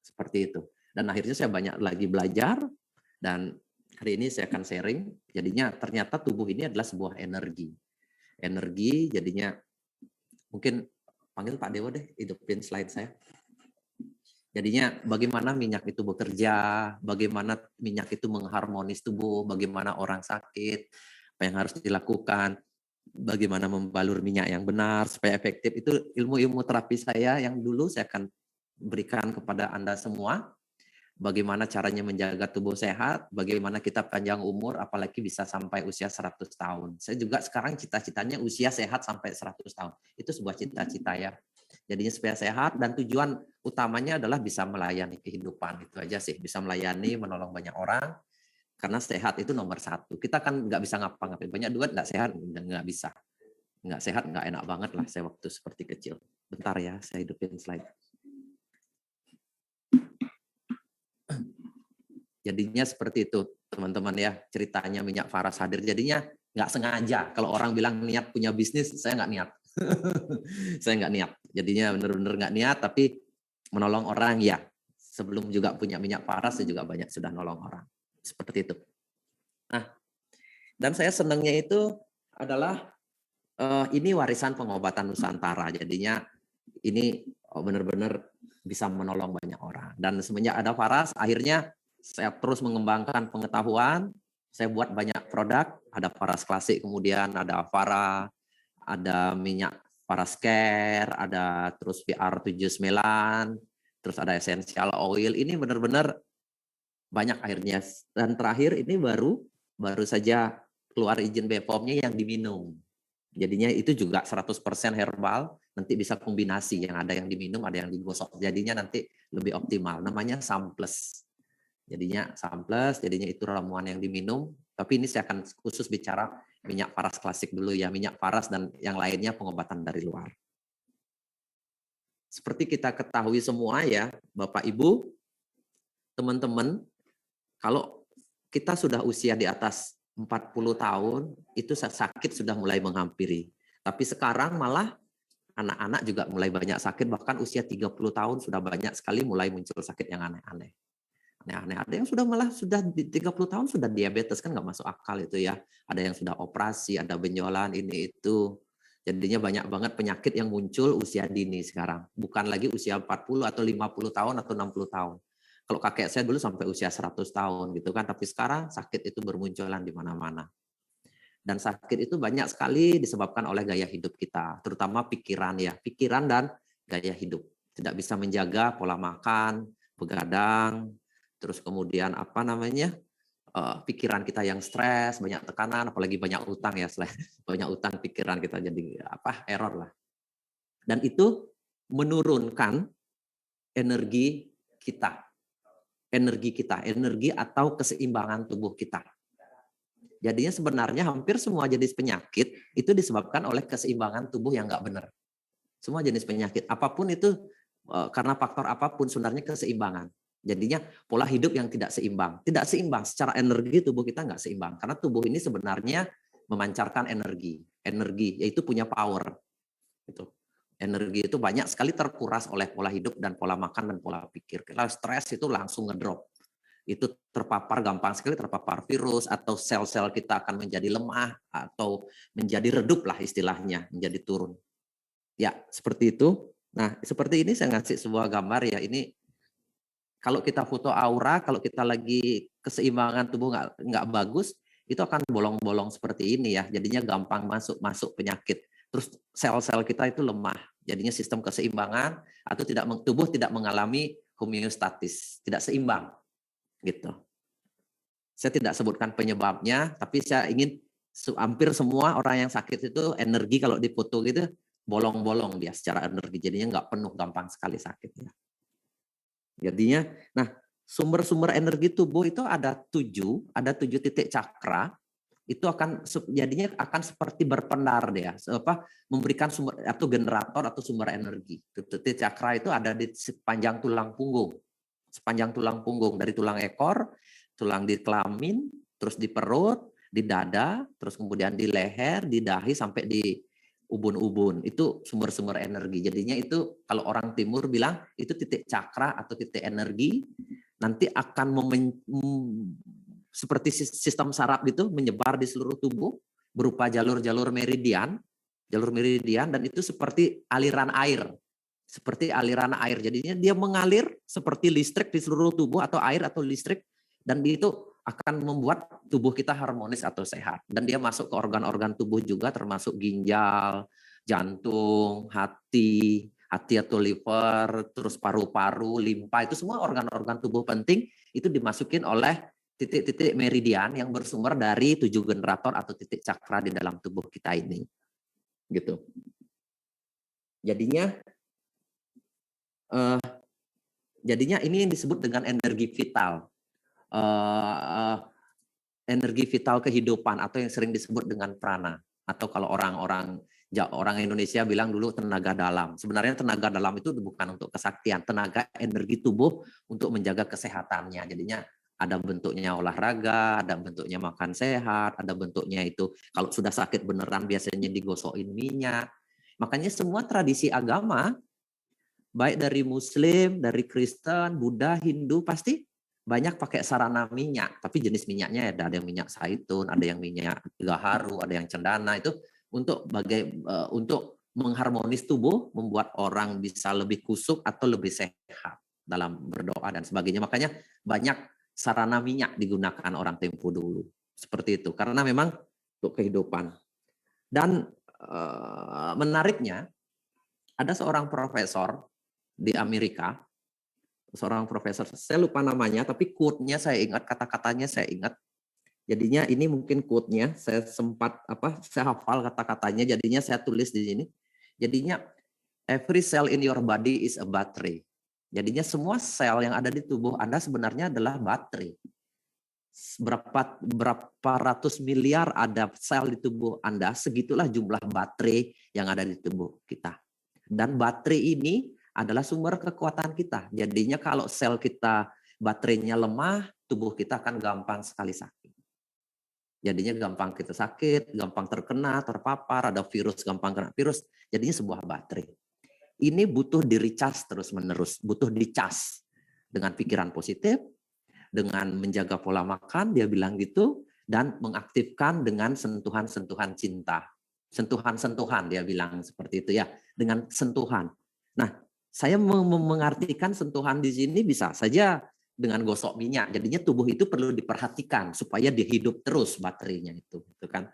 Seperti itu. Dan akhirnya saya banyak lagi belajar dan hari ini saya akan sharing. Jadinya ternyata tubuh ini adalah sebuah energi. Energi jadinya mungkin panggil Pak Dewa deh, hidupin slide saya. Jadinya bagaimana minyak itu bekerja, bagaimana minyak itu mengharmonis tubuh, bagaimana orang sakit, apa yang harus dilakukan, bagaimana membalur minyak yang benar supaya efektif. Itu ilmu-ilmu terapi saya yang dulu saya akan berikan kepada Anda semua. Bagaimana caranya menjaga tubuh sehat, bagaimana kita panjang umur, apalagi bisa sampai usia 100 tahun. Saya juga sekarang cita-citanya usia sehat sampai 100 tahun. Itu sebuah cita-cita ya. Jadinya supaya sehat dan tujuan utamanya adalah bisa melayani kehidupan. Itu aja sih, bisa melayani, menolong banyak orang. Karena sehat itu nomor 1. Kita kan nggak bisa ngapa-ngapain. Banyak duit nggak sehat, nggak bisa. Nggak sehat, nggak enak banget lah saya waktu seperti kecil. Bentar ya, saya hidupin slide. Jadinya seperti itu, teman-teman ya, ceritanya minyak Faras hadir. Jadinya nggak sengaja. Kalau orang bilang niat punya bisnis, saya nggak niat. Saya nggak niat. Jadinya benar-benar nggak niat, tapi menolong orang ya. Sebelum juga punya minyak Faras, saya juga banyak sudah nolong orang. Seperti itu. Nah, dan saya senangnya itu adalah ini warisan pengobatan Nusantara. Jadinya ini benar-benar bisa menolong banyak orang. Dan semenjak ada Faras, akhirnya saya terus mengembangkan pengetahuan. Saya buat banyak produk. Ada Faras Klasik, kemudian ada Avara, ada minyak Faras Care, ada terus VR79, terus ada essential oil. Ini benar-benar banyak akhirnya. Dan terakhir ini baru saja keluar izin BPOM-nya yang diminum. Jadinya itu juga 100% herbal, nanti bisa kombinasi, yang ada yang diminum, ada yang digosok. Jadinya nanti lebih optimal. Namanya Samples. Jadinya Samples, jadinya itu ramuan yang diminum. Tapi ini saya akan khusus bicara minyak Faras Klasik dulu ya, minyak Faras dan yang lainnya pengobatan dari luar. Seperti kita ketahui semua ya, Bapak Ibu, teman-teman, kalau kita sudah usia di atas 40 tahun, itu sakit sudah mulai menghampiri. Tapi sekarang malah anak-anak juga mulai banyak sakit, bahkan usia 30 tahun sudah banyak sekali mulai muncul sakit yang aneh-aneh. Ada yang sudah di 30 tahun sudah diabetes, kan nggak masuk akal itu ya. Ada yang sudah operasi, ada benjolan, ini itu. Jadinya banyak banget penyakit yang muncul usia dini sekarang. Bukan lagi usia 40 atau 50 tahun atau 60 tahun. Kalau kakek saya dulu sampai usia 100 tahun gitu kan, tapi sekarang sakit itu bermunculan di mana-mana. Dan sakit itu banyak sekali disebabkan oleh gaya hidup kita, terutama pikiran ya, pikiran dan gaya hidup. Tidak bisa menjaga pola makan, begadang, terus kemudian pikiran kita yang stres, banyak tekanan, apalagi banyak utang ya, banyak utang pikiran kita jadi error lah. Dan itu menurunkan energi atau keseimbangan tubuh kita. Jadinya sebenarnya hampir semua jenis penyakit itu disebabkan oleh keseimbangan tubuh yang nggak benar. Semua jenis penyakit, apapun itu karena faktor apapun sebenarnya keseimbangan. Jadinya pola hidup yang tidak seimbang secara energi tubuh kita nggak seimbang karena tubuh ini sebenarnya memancarkan energi yaitu punya power. Itu energi itu banyak sekali terkuras oleh pola hidup dan pola makan dan pola pikir. Kalau stres itu langsung ngedrop. Itu gampang sekali terpapar virus atau sel-sel kita akan menjadi lemah atau menjadi redup lah istilahnya, menjadi turun. Ya, seperti itu. Nah, seperti ini saya ngasih sebuah gambar ya. Ini kalau kita foto aura, kalau kita lagi keseimbangan tubuh nggak bagus, itu akan bolong-bolong seperti ini ya. Jadinya gampang masuk penyakit. Terus sel-sel kita itu lemah. Jadinya sistem keseimbangan atau tubuh tidak mengalami homeostatis, tidak seimbang gitu. Saya tidak sebutkan penyebabnya, tapi saya ingin hampir semua orang yang sakit itu energi kalau dipoto gitu bolong-bolong dia secara energi, jadinya nggak penuh, gampang sekali sakit ya. Jadinya, nah sumber-sumber energi tubuh itu ada 7 titik cakra. Itu jadinya akan seperti berpendar dia, memberikan sumber atau generator atau sumber energi. Titik cakra itu ada di sepanjang tulang punggung, dari tulang ekor, tulang di kelamin, terus di perut, di dada, terus kemudian di leher, di dahi sampai di ubun-ubun. Itu sumber-sumber energi. Jadinya itu kalau orang timur bilang itu titik cakra atau titik energi, nanti akan seperti sistem saraf gitu menyebar di seluruh tubuh berupa jalur-jalur meridian, dan itu seperti aliran air. Jadinya dia mengalir seperti listrik di seluruh tubuh atau air atau listrik, dan itu akan membuat tubuh kita harmonis atau sehat. Dan dia masuk ke organ-organ tubuh juga termasuk ginjal, jantung, hati atau liver, terus paru-paru, limpa, itu semua organ-organ tubuh penting itu dimasukin oleh titik-titik meridian yang bersumber dari 7 generator atau titik cakra di dalam tubuh kita ini. Gitu. Jadinya ini yang disebut dengan energi vital. Energi vital kehidupan atau yang sering disebut dengan prana, atau kalau orang Indonesia bilang dulu tenaga dalam. Sebenarnya tenaga dalam itu bukan untuk kesaktian, tenaga energi tubuh untuk menjaga kesehatannya. Jadinya ada bentuknya olahraga, ada bentuknya makan sehat, ada bentuknya itu kalau sudah sakit beneran biasanya digosokin minyak. Makanya semua tradisi agama, baik dari Muslim, dari Kristen, Buddha, Hindu, pasti banyak pakai sarana minyak. Tapi jenis minyaknya ada yang minyak zaitun, ada yang minyak gaharu, ada yang cendana. Itu untuk mengharmonis tubuh, membuat orang bisa lebih kusuk atau lebih sehat dalam berdoa dan sebagainya. Makanya banyak sarana minyak digunakan orang tempo dulu. Seperti itu. Karena memang untuk kehidupan. Dan menariknya, ada seorang profesor di Amerika, seorang profesor, saya lupa namanya, tapi quote-nya saya ingat, kata-katanya saya ingat. Jadinya ini mungkin quote-nya, saya hafal kata-katanya, jadinya saya tulis di sini. Jadinya, every cell in your body is a battery. Jadinya semua sel yang ada di tubuh Anda sebenarnya adalah baterai. Berapa ratus miliar ada sel di tubuh Anda, segitulah jumlah baterai yang ada di tubuh kita. Dan baterai ini adalah sumber kekuatan kita. Jadinya kalau sel kita baterainya lemah, tubuh kita akan gampang sekali sakit. Jadinya gampang kita sakit, gampang terkena, terpapar, ada virus, gampang kena virus. Jadinya sebuah baterai. Ini butuh di-recharge terus-menerus, butuh dicas dengan pikiran positif, dengan menjaga pola makan, dia bilang gitu, dan mengaktifkan dengan sentuhan-sentuhan cinta. Sentuhan-sentuhan, dia bilang seperti itu ya, dengan sentuhan. Nah, saya mengartikan sentuhan di sini bisa saja dengan gosok minyak. Jadinya tubuh itu perlu diperhatikan supaya dia hidup terus baterainya itu kan.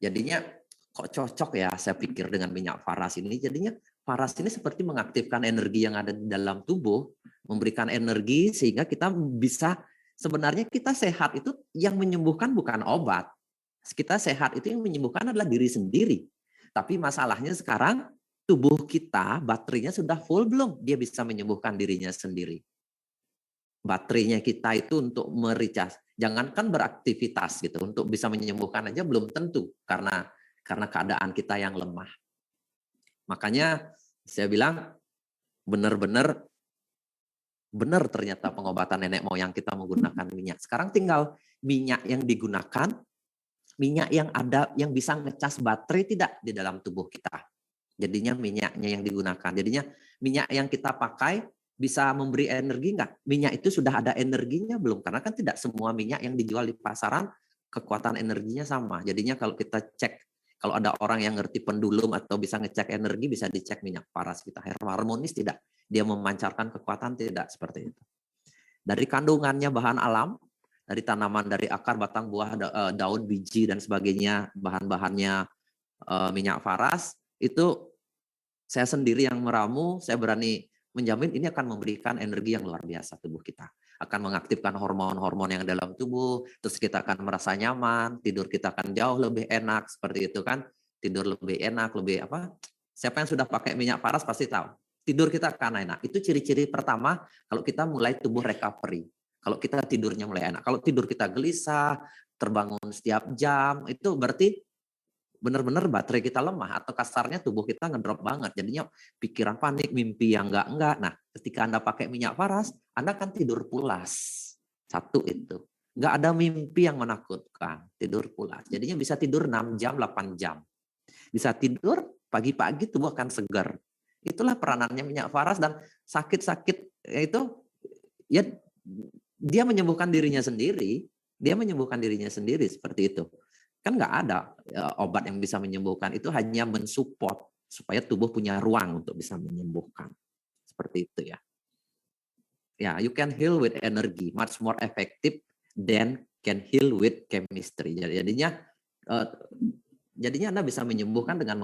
Jadinya kok cocok ya saya pikir dengan minyak faras ini. Jadinya faras ini seperti mengaktifkan energi yang ada di dalam tubuh, memberikan energi sehingga kita bisa, sebenarnya kita sehat itu yang menyembuhkan bukan obat. Kita sehat itu yang menyembuhkan adalah diri sendiri. Tapi masalahnya sekarang tubuh kita baterainya sudah full belum? Dia bisa menyembuhkan dirinya sendiri. Baterainya kita itu untuk mericas, jangankan beraktivitas gitu, untuk bisa menyembuhkan aja belum tentu karena keadaan kita yang lemah. Makanya saya bilang benar ternyata pengobatan nenek moyang kita menggunakan minyak. Sekarang tinggal minyak yang digunakan, minyak yang ada yang bisa ngecas baterai tidak di dalam tubuh kita. Jadinya minyaknya yang digunakan. Jadinya minyak yang kita pakai bisa memberi energi enggak? Minyak itu sudah ada energinya belum? Karena kan tidak semua minyak yang dijual di pasaran kekuatan energinya sama. Jadinya kalau kita cek, kalau ada orang yang ngerti pendulum atau bisa ngecek energi, bisa dicek minyak paras kita. Harmonis tidak? Dia memancarkan kekuatan tidak? Seperti itu. Dari kandungannya bahan alam, dari tanaman, dari akar, batang, buah, daun, biji dan sebagainya, bahan-bahannya minyak paras, itu saya sendiri yang meramu, saya berani menjamin ini akan memberikan energi yang luar biasa tubuh kita. Akan mengaktifkan hormon-hormon yang dalam tubuh, terus kita akan merasa nyaman, tidur kita akan jauh lebih enak, seperti itu kan. Tidur lebih enak, lebih apa? Siapa yang sudah pakai minyak paras pasti tahu. Tidur kita akan enak. Itu ciri-ciri pertama kalau kita mulai tubuh recovery. Kalau kita tidurnya mulai enak. Kalau tidur kita gelisah, terbangun setiap jam, itu berarti benar-benar baterai kita lemah, atau kasarnya tubuh kita ngedrop banget. Jadinya pikiran panik, mimpi yang enggak. Nah, ketika Anda pakai minyak paras, Anda kan tidur pulas. Satu itu. Enggak ada mimpi yang menakutkan, tidur pulas. Jadinya bisa tidur 6 jam, 8 jam. Bisa tidur pagi-pagi, tubuh akan segar. Itulah peranannya minyak paras. Dan sakit-sakit itu ya dia menyembuhkan dirinya sendiri. Dia menyembuhkan dirinya sendiri seperti itu. Kan nggak ada obat yang bisa menyembuhkan, itu hanya mensupport supaya tubuh punya ruang untuk bisa menyembuhkan. Seperti itu ya. Ya, you can heal with energy, much more effective than can heal with chemistry. Jadinya Anda bisa menyembuhkan dengan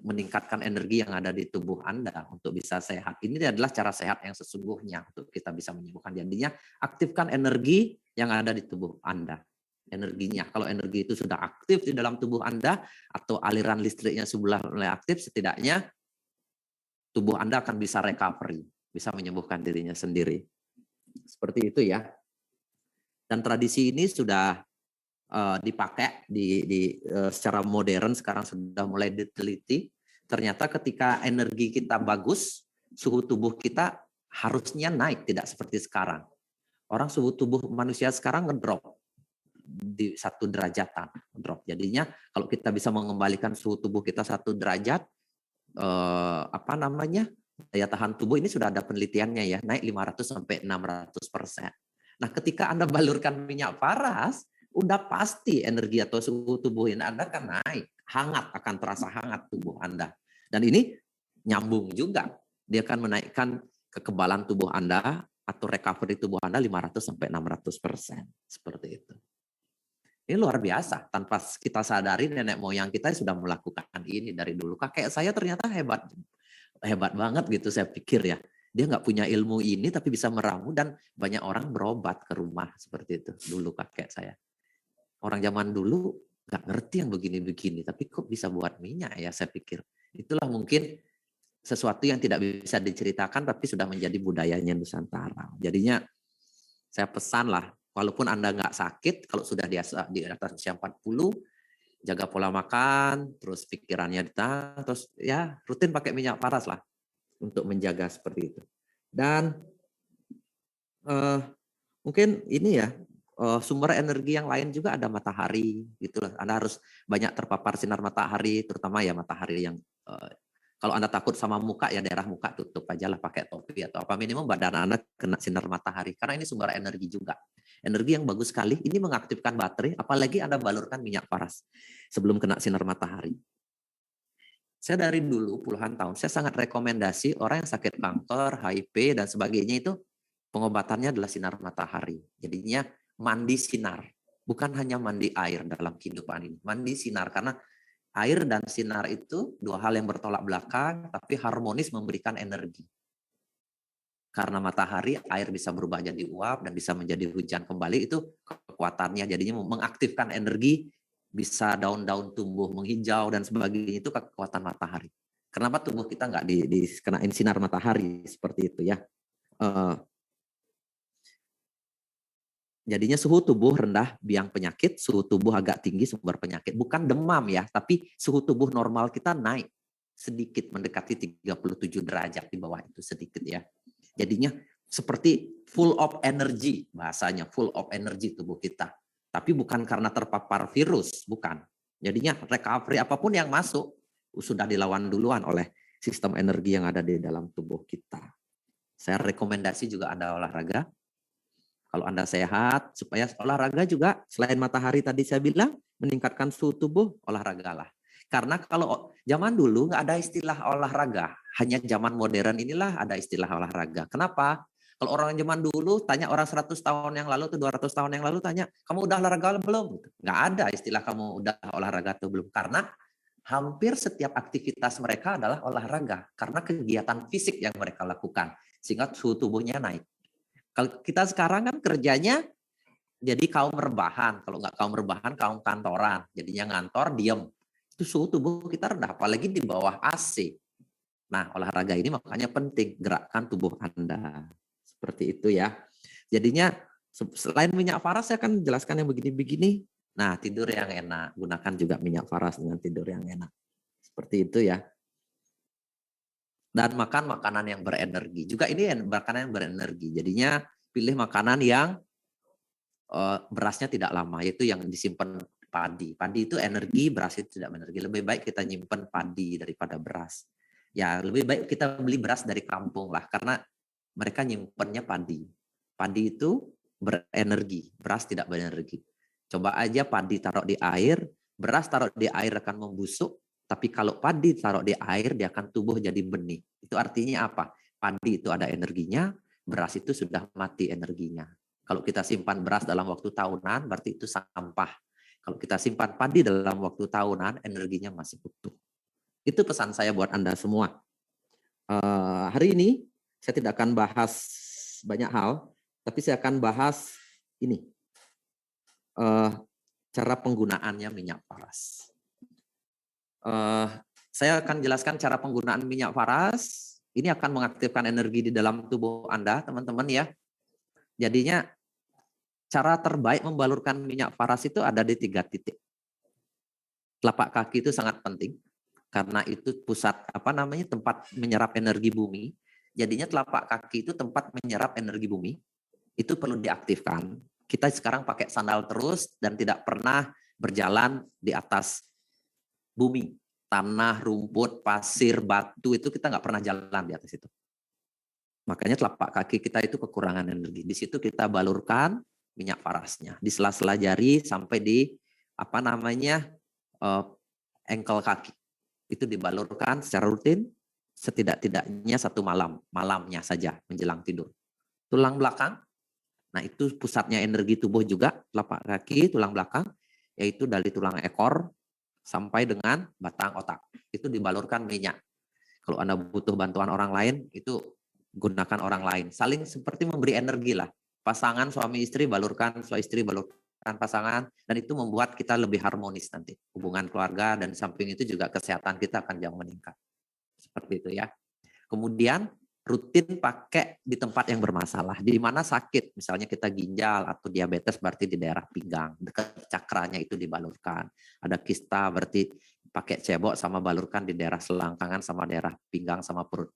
meningkatkan energi yang ada di tubuh Anda untuk bisa sehat. Ini adalah cara sehat yang sesungguhnya untuk kita bisa menyembuhkan. Jadinya aktifkan energi yang ada di tubuh Anda. Energinya. Kalau energi itu sudah aktif di dalam tubuh Anda atau aliran listriknya sudah mulai aktif, setidaknya tubuh Anda akan bisa recovery, bisa menyembuhkan dirinya sendiri. Seperti itu ya. Dan tradisi ini sudah dipakai secara modern, sekarang sudah mulai diteliti. Ternyata ketika energi kita bagus, suhu tubuh kita harusnya naik, tidak seperti sekarang. Orang suhu tubuh manusia sekarang ngedrop di 1 derajatan drop. Jadinya kalau kita bisa mengembalikan suhu tubuh kita 1 derajat, daya tahan tubuh ini sudah ada penelitiannya ya, naik 500 sampai 600%. Nah, ketika Anda balurkan minyak paras, udah pasti energi atau suhu tubuh Anda akan naik, hangat, akan terasa hangat tubuh Anda. Dan ini nyambung juga, dia akan menaikkan kekebalan tubuh Anda atau recovery tubuh Anda 500 sampai 600%, seperti itu. Ini luar biasa, tanpa kita sadari nenek moyang kita sudah melakukan ini dari dulu. Kakek saya ternyata hebat banget gitu, saya pikir ya. Dia nggak punya ilmu ini tapi bisa meramu dan banyak orang berobat ke rumah seperti itu. Dulu kakek saya. Orang zaman dulu nggak ngerti yang begini-begini, tapi kok bisa buat minyak ya, saya pikir. Itulah mungkin sesuatu yang tidak bisa diceritakan tapi sudah menjadi budayanya Nusantara. Jadinya saya pesan lah, walaupun Anda nggak sakit, kalau sudah di atas usia 40, jaga pola makan, terus pikirannya ditahan, terus ya rutin pakai minyak paras lah untuk menjaga seperti itu. Dan mungkin ini ya, sumber energi yang lain juga ada matahari, gitulah. Anda harus banyak terpapar sinar matahari, terutama ya matahari yang kalau Anda takut sama muka, ya daerah muka tutup aja lah pakai topi atau apa, minimum badan Anda kena sinar matahari. Karena ini sumber energi juga. Energi yang bagus sekali, ini mengaktifkan baterai, apalagi Anda balurkan minyak paras sebelum kena sinar matahari. Saya dari dulu puluhan tahun, saya sangat rekomendasi orang yang sakit kanker, HIV, dan sebagainya itu pengobatannya adalah sinar matahari. Jadinya mandi sinar, bukan hanya mandi air dalam kehidupan ini. Mandi sinar, karena air dan sinar itu 2 hal yang bertolak belakang, tapi harmonis memberikan energi. Karena matahari, air bisa berubah jadi uap dan bisa menjadi hujan kembali, itu kekuatannya. Jadinya mengaktifkan energi, bisa daun-daun tumbuh menghijau dan sebagainya, itu kekuatan matahari. Kenapa tubuh kita nggak dikenain sinar matahari seperti itu ya? Jadinya suhu tubuh rendah biang penyakit, suhu tubuh agak tinggi sumber penyakit. Bukan demam ya, tapi suhu tubuh normal kita naik sedikit, mendekati 37 derajat, di bawah itu sedikit ya. Jadinya seperti full of energy, bahasanya full of energy tubuh kita. Tapi bukan karena terpapar virus, bukan. Jadinya recovery apapun yang masuk sudah dilawan duluan oleh sistem energi yang ada di dalam tubuh kita. Saya rekomendasi juga Anda olahraga. Kalau Anda sehat, supaya olahraga juga selain matahari tadi saya bilang, meningkatkan suhu tubuh, olahragalah. Karena kalau zaman dulu nggak ada istilah olahraga, hanya zaman modern inilah ada istilah olahraga. Kenapa? Kalau orang zaman dulu tanya orang 100 tahun yang lalu atau 200 tahun yang lalu tanya, kamu udah olahraga belum? Nggak ada istilah kamu udah olahraga atau belum. Karena hampir setiap aktivitas mereka adalah olahraga. Karena kegiatan fisik yang mereka lakukan. Sehingga suhu tubuhnya naik. Kalau kita sekarang kan kerjanya jadi kaum rebahan. Kalau nggak kaum rebahan, kaum kantoran. Jadinya ngantor, diem. Itu suhu tubuh kita rendah. Apalagi di bawah AC. Nah, olahraga ini makanya penting. Gerakkan tubuh Anda. Seperti itu ya. Jadinya selain minyak faras saya akan jelaskan yang begini-begini. Nah, tidur yang enak. Gunakan juga minyak faras dengan tidur yang enak. Seperti itu ya. Dan makan makanan yang berenergi. Juga ini makanan yang berenergi. Jadinya pilih makanan yang berasnya tidak lama. Yaitu yang disimpan padi. Padi itu energi, beras itu tidak energi. Lebih baik kita nyimpen padi daripada beras. Ya, lebih baik kita beli beras dari kampung lah. Karena mereka nyimpennya padi. Padi itu berenergi, beras tidak berenergi. Coba aja padi taruh di air, beras taruh di air akan membusuk, tapi kalau padi taruh di air dia akan tumbuh jadi benih. Itu artinya apa? Padi itu ada energinya, beras itu sudah mati energinya. Kalau kita simpan beras dalam waktu tahunan, berarti itu sampah. Kalau kita simpan padi dalam waktu tahunan, energinya masih utuh. Itu pesan saya buat Anda semua. Hari ini saya tidak akan bahas banyak hal, tapi saya akan bahas ini, cara penggunaannya minyak faras. Saya akan jelaskan cara penggunaan minyak faras. Ini akan mengaktifkan energi di dalam tubuh Anda, teman-teman ya. Jadinya cara terbaik membalurkan minyak faras itu ada di 3 titik. Telapak kaki itu sangat penting karena itu pusat tempat menyerap energi bumi. Jadinya telapak kaki itu tempat menyerap energi bumi. Itu perlu diaktifkan. Kita sekarang pakai sandal terus dan tidak pernah berjalan di atas bumi. Tanah, rumput, pasir, batu itu kita nggak pernah jalan di atas itu. Makanya telapak kaki kita itu kekurangan energi. Di situ kita balurkan minyak farasnya. Di sela-sela jari sampai di engkel kaki. Itu dibalurkan secara rutin. Setidak-tidaknya 1 malamnya saja menjelang tidur. Tulang belakang, nah itu pusatnya energi tubuh juga, telapak kaki, tulang belakang, yaitu dari tulang ekor sampai dengan batang otak. Itu dibalurkan minyak. Kalau Anda butuh bantuan orang lain, itu gunakan orang lain. Saling seperti memberi energi lah. Pasangan suami istri balurkan, suami istri balurkan pasangan, dan itu membuat kita lebih harmonis nanti. Hubungan keluarga dan samping itu juga kesehatan kita akan jauh meningkat. Seperti itu ya. Kemudian rutin pakai di tempat yang bermasalah. Di mana sakit, misalnya kita ginjal atau diabetes berarti di daerah pinggang, dekat cakranya itu dibalurkan. Ada kista berarti pakai cebok sama balurkan di daerah selangkangan sama daerah pinggang sama perut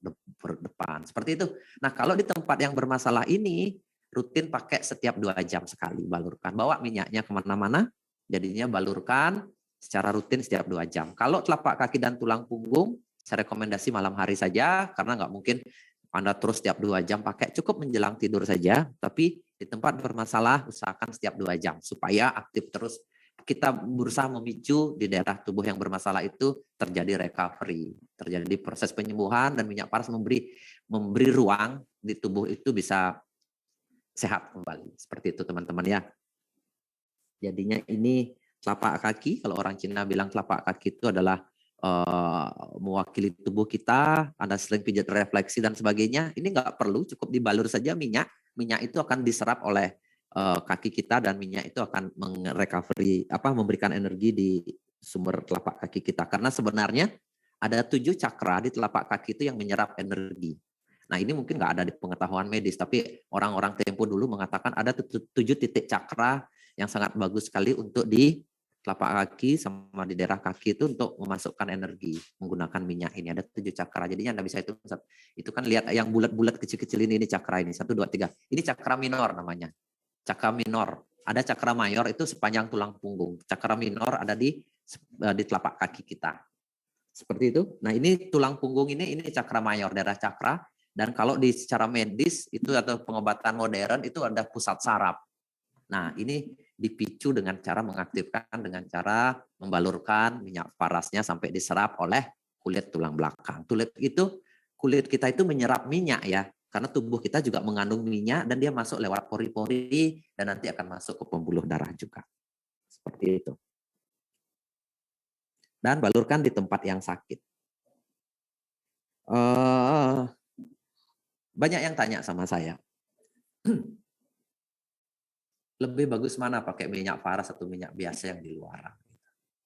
depan. Seperti itu. Nah, kalau di tempat yang bermasalah ini rutin pakai setiap 2 jam sekali balurkan. Bawa minyaknya kemana-mana, jadinya balurkan secara rutin setiap 2 jam. Kalau telapak kaki dan tulang punggung, saya rekomendasi malam hari saja, karena nggak mungkin Anda terus setiap 2 jam pakai, cukup menjelang tidur saja, tapi di tempat bermasalah usahakan setiap 2 jam, supaya aktif terus. Kita berusaha memicu di daerah tubuh yang bermasalah itu terjadi recovery, terjadi proses penyembuhan, dan minyak faras memberi ruang di tubuh itu bisa sehat kembali. Seperti itu teman-teman ya. Jadinya ini telapak kaki, kalau orang Cina bilang telapak kaki itu adalah mewakili tubuh kita, Anda sering pijat refleksi dan sebagainya, ini nggak perlu, cukup dibalur saja minyak. Minyak itu akan diserap oleh kaki kita dan minyak itu akan memberikan energi di sumber telapak kaki kita. Karena sebenarnya ada 7 cakra di telapak kaki itu yang menyerap energi. Nah ini mungkin nggak ada di pengetahuan medis, tapi orang-orang tempo dulu mengatakan ada 7 titik cakra yang sangat bagus sekali untuk di telapak kaki sama di daerah kaki itu untuk memasukkan energi menggunakan minyak ini. Ada 7 cakra, jadinya Anda bisa itu kan lihat yang bulat-bulat kecil-kecil ini cakra ini 1, 2, 3. Ini cakra minor namanya. Cakra minor. Ada cakra mayor itu sepanjang tulang punggung. Cakra minor ada di telapak kaki kita. Seperti itu. Nah ini tulang punggung ini cakra mayor, daerah cakra. Dan kalau di secara medis itu atau pengobatan modern itu ada pusat saraf. Nah ini dipicu dengan cara mengaktifkan, dengan cara membalurkan minyak farasnya sampai diserap oleh kulit tulang belakang. Kulit kita itu menyerap minyak ya. Karena tubuh kita juga mengandung minyak dan dia masuk lewat pori-pori dan nanti akan masuk ke pembuluh darah juga. Seperti itu. Dan balurkan di tempat yang sakit. Banyak yang tanya sama saya. Lebih bagus mana pakai minyak paras atau minyak biasa yang di luaran?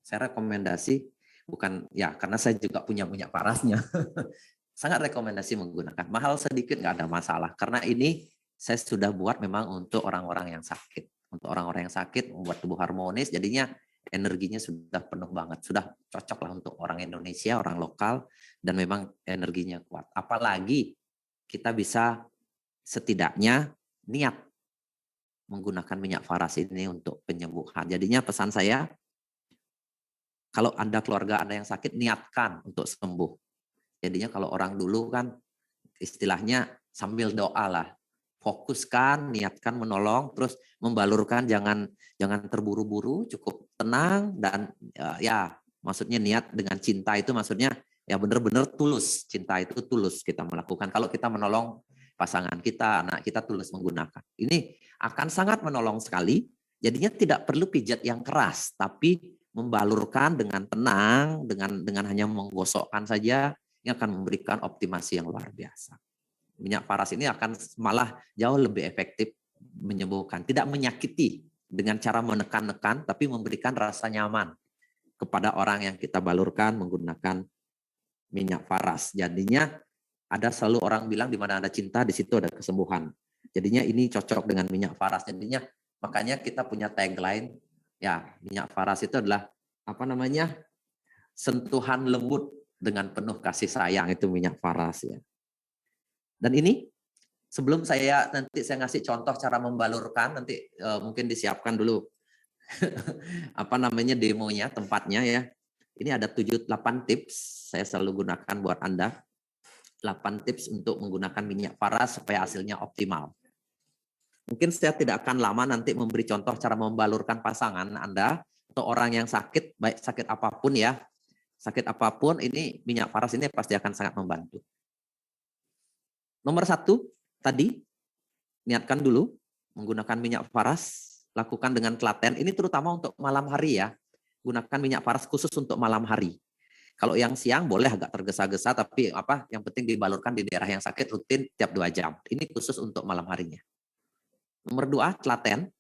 Saya rekomendasi bukan ya karena saya juga punya minyak parasnya. Sangat rekomendasi menggunakan. Mahal sedikit nggak ada masalah. Karena ini saya sudah buat memang untuk orang-orang yang sakit. Untuk orang-orang yang sakit, membuat tubuh harmonis, jadinya energinya sudah penuh banget. Sudah cocok lah untuk orang Indonesia, orang lokal, dan memang energinya kuat. Apalagi kita bisa setidaknya niat menggunakan minyak faras ini untuk penyembuhan. Jadinya pesan saya, kalau Anda keluarga Anda yang sakit, niatkan untuk sembuh. Jadinya kalau orang dulu kan istilahnya sambil doa lah, fokuskan, niatkan menolong, terus membalurkan, jangan terburu-buru, cukup tenang dan ya maksudnya niat dengan cinta itu maksudnya ya benar-benar tulus, cinta itu tulus kita melakukan. Kalau kita menolong pasangan kita, anak kita tulus menggunakan. Ini akan sangat menolong sekali. Jadinya tidak perlu pijat yang keras, tapi membalurkan dengan tenang, dengan hanya menggosokkan saja. Ini akan memberikan optimasi yang luar biasa. Minyak paras ini akan malah jauh lebih efektif menyembuhkan. Tidak menyakiti dengan cara menekan-nekan, tapi memberikan rasa nyaman kepada orang yang kita balurkan menggunakan minyak paras. Jadinya ada selalu orang bilang di mana ada cinta, di situ ada kesembuhan. Jadinya ini cocok dengan minyak paras. Jadinya makanya kita punya tagline, ya minyak paras itu adalah apa namanya, sentuhan lembut dengan penuh kasih sayang, itu minyak paras ya. Dan ini sebelum nanti saya ngasih contoh cara membalurkan, nanti mungkin disiapkan dulu apa namanya demonya, tempatnya ya. Ini ada 7-8 tips saya selalu gunakan buat Anda. 8 tips untuk menggunakan minyak paras supaya hasilnya optimal. Mungkin saya tidak akan lama nanti memberi contoh cara membalurkan pasangan Anda atau orang yang sakit, baik sakit apapun ya. Sakit apapun, ini minyak paras ini pasti akan sangat membantu. Nomor 1, tadi, niatkan dulu menggunakan minyak paras, lakukan dengan telaten. Ini terutama untuk malam hari ya. Gunakan minyak paras khusus untuk malam hari. Kalau yang siang boleh agak tergesa-gesa, tapi yang penting dibalurkan di daerah yang sakit rutin tiap 2 jam. Ini khusus untuk malam harinya. Nomor 2, telaten.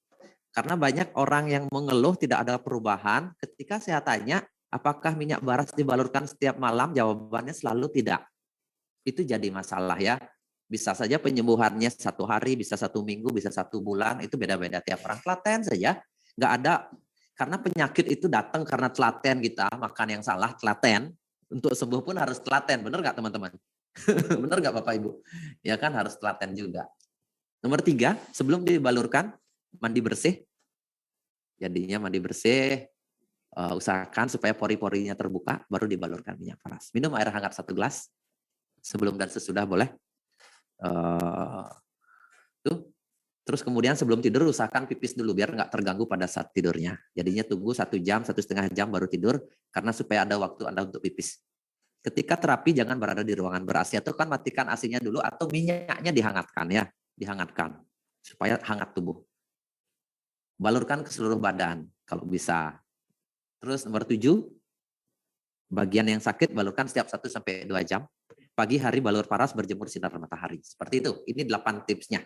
Karena banyak orang yang mengeluh tidak ada perubahan. Ketika saya tanya, apakah minyak paras dibalurkan setiap malam? Jawabannya selalu tidak. Itu jadi masalah ya. Bisa saja penyembuhannya 1 hari, bisa 1 minggu, bisa 1 bulan. Itu beda-beda tiap orang. Telaten saja. Nggak ada. Karena penyakit itu datang karena telaten kita. Makan yang salah, telaten. Untuk sembuh pun harus telaten. Benar nggak teman-teman? Benar nggak Bapak Ibu? Ya kan harus telaten juga. Nomor 3, sebelum dibalurkan, mandi bersih. Jadinya mandi bersih. Usahakan supaya pori-porinya terbuka, baru dibalurkan minyak paras. Minum air hangat 1 gelas. Sebelum dan sesudah boleh. Terus kemudian sebelum tidur usahakan pipis dulu biar nggak terganggu pada saat tidurnya. Jadinya tunggu 1 jam, 1,5 jam baru tidur karena supaya ada waktu Anda untuk pipis. Ketika terapi jangan berada di ruangan ber-AC atau kan matikan AC-nya dulu atau minyaknya dihangatkan ya, dihangatkan supaya hangat tubuh. Balurkan ke seluruh badan kalau bisa. Terus nomor 7, bagian yang sakit balurkan setiap 1-2 jam. Pagi hari balur paras berjemur sinar matahari. Seperti itu. Ini 8 tipsnya.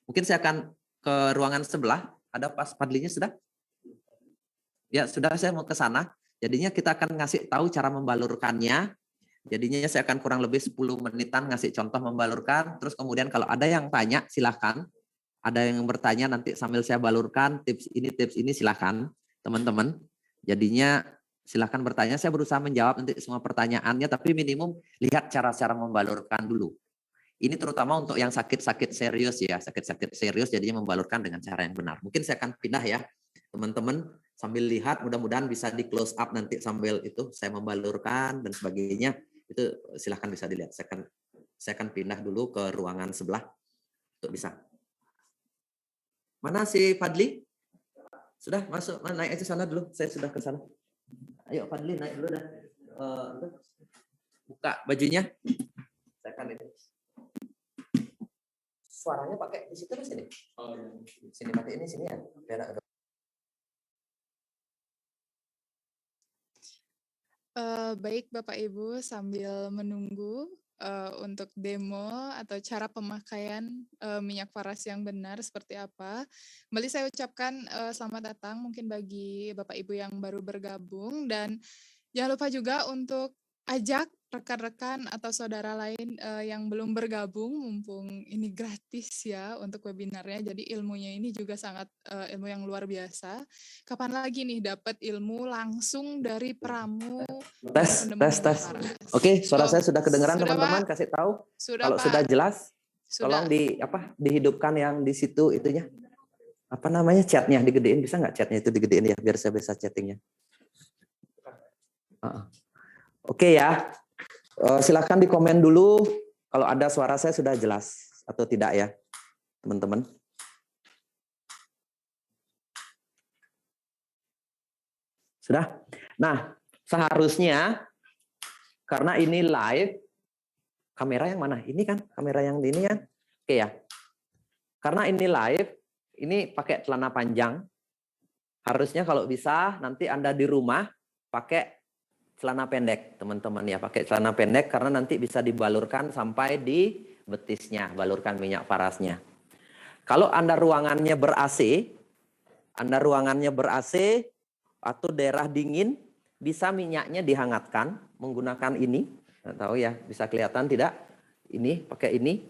Mungkin saya akan ke ruangan sebelah. Ada Pak Padlinya sudah? Ya, sudah, saya mau ke sana. Jadinya kita akan ngasih tahu cara membalurkannya. Jadinya saya akan kurang lebih 10 menitan ngasih contoh membalurkan. Terus kemudian kalau ada yang tanya, silahkan. Ada yang bertanya nanti sambil saya balurkan tips ini silahkan teman-teman. Jadinya silahkan bertanya, saya berusaha menjawab nanti semua pertanyaannya, tapi minimum lihat cara-cara membalurkan dulu. Ini terutama untuk yang sakit-sakit serius ya, sakit-sakit serius jadinya membalurkan dengan cara yang benar. Mungkin saya akan pindah ya, teman-teman sambil lihat, mudah-mudahan bisa di close up nanti sambil itu saya membalurkan dan sebagainya. Itu silahkan bisa dilihat. Saya akan pindah dulu ke ruangan sebelah untuk bisa. Mana si Fadli? Sudah masuk, naik aja sana dulu. Saya sudah ke sana. Ayo Fadli naik dulu dah. Buka bajunya. Saya akan itu. suaranya pakai di situ di sini. Sini pakai ini sini ya. Biar ada. Baik Bapak Ibu, sambil menunggu untuk demo atau cara pemakaian minyak paras yang benar seperti apa, kembali saya ucapkan selamat datang mungkin bagi Bapak Ibu yang baru bergabung, dan jangan lupa juga untuk ajak rekan-rekan atau saudara lain yang belum bergabung, mumpung ini gratis ya untuk webinarnya. Jadi ilmunya ini juga sangat ilmu yang luar biasa. Kapan lagi nih dapat ilmu langsung dari pramu Tes. Oke, suara saya sudah kedengeran teman-teman, kasih tahu. Kalau Pak. sudah jelas, Sudah. tolong dihidupkan yang di situ itunya. Apa namanya, chatnya digedein, bisa nggak chatnya itu digedein ya, biar saya bisa chattingnya. Oke ya, silakan di komen dulu kalau ada suara saya sudah jelas atau tidak ya, teman-teman. Sudah? Nah, seharusnya karena ini live, kamera yang mana? Ini kan kamera yang ini kan? Oke ya. Karena ini live, ini pakai celana panjang. Harusnya kalau bisa nanti Anda di rumah pakai celana pendek, teman-teman ya, pakai celana pendek karena nanti bisa dibalurkan sampai di betisnya, balurkan minyak parasnya. Kalau Anda ruangannya ber-AC, atau daerah dingin, bisa minyaknya dihangatkan menggunakan ini. Nggak tahu ya, bisa kelihatan tidak? Ini pakai ini.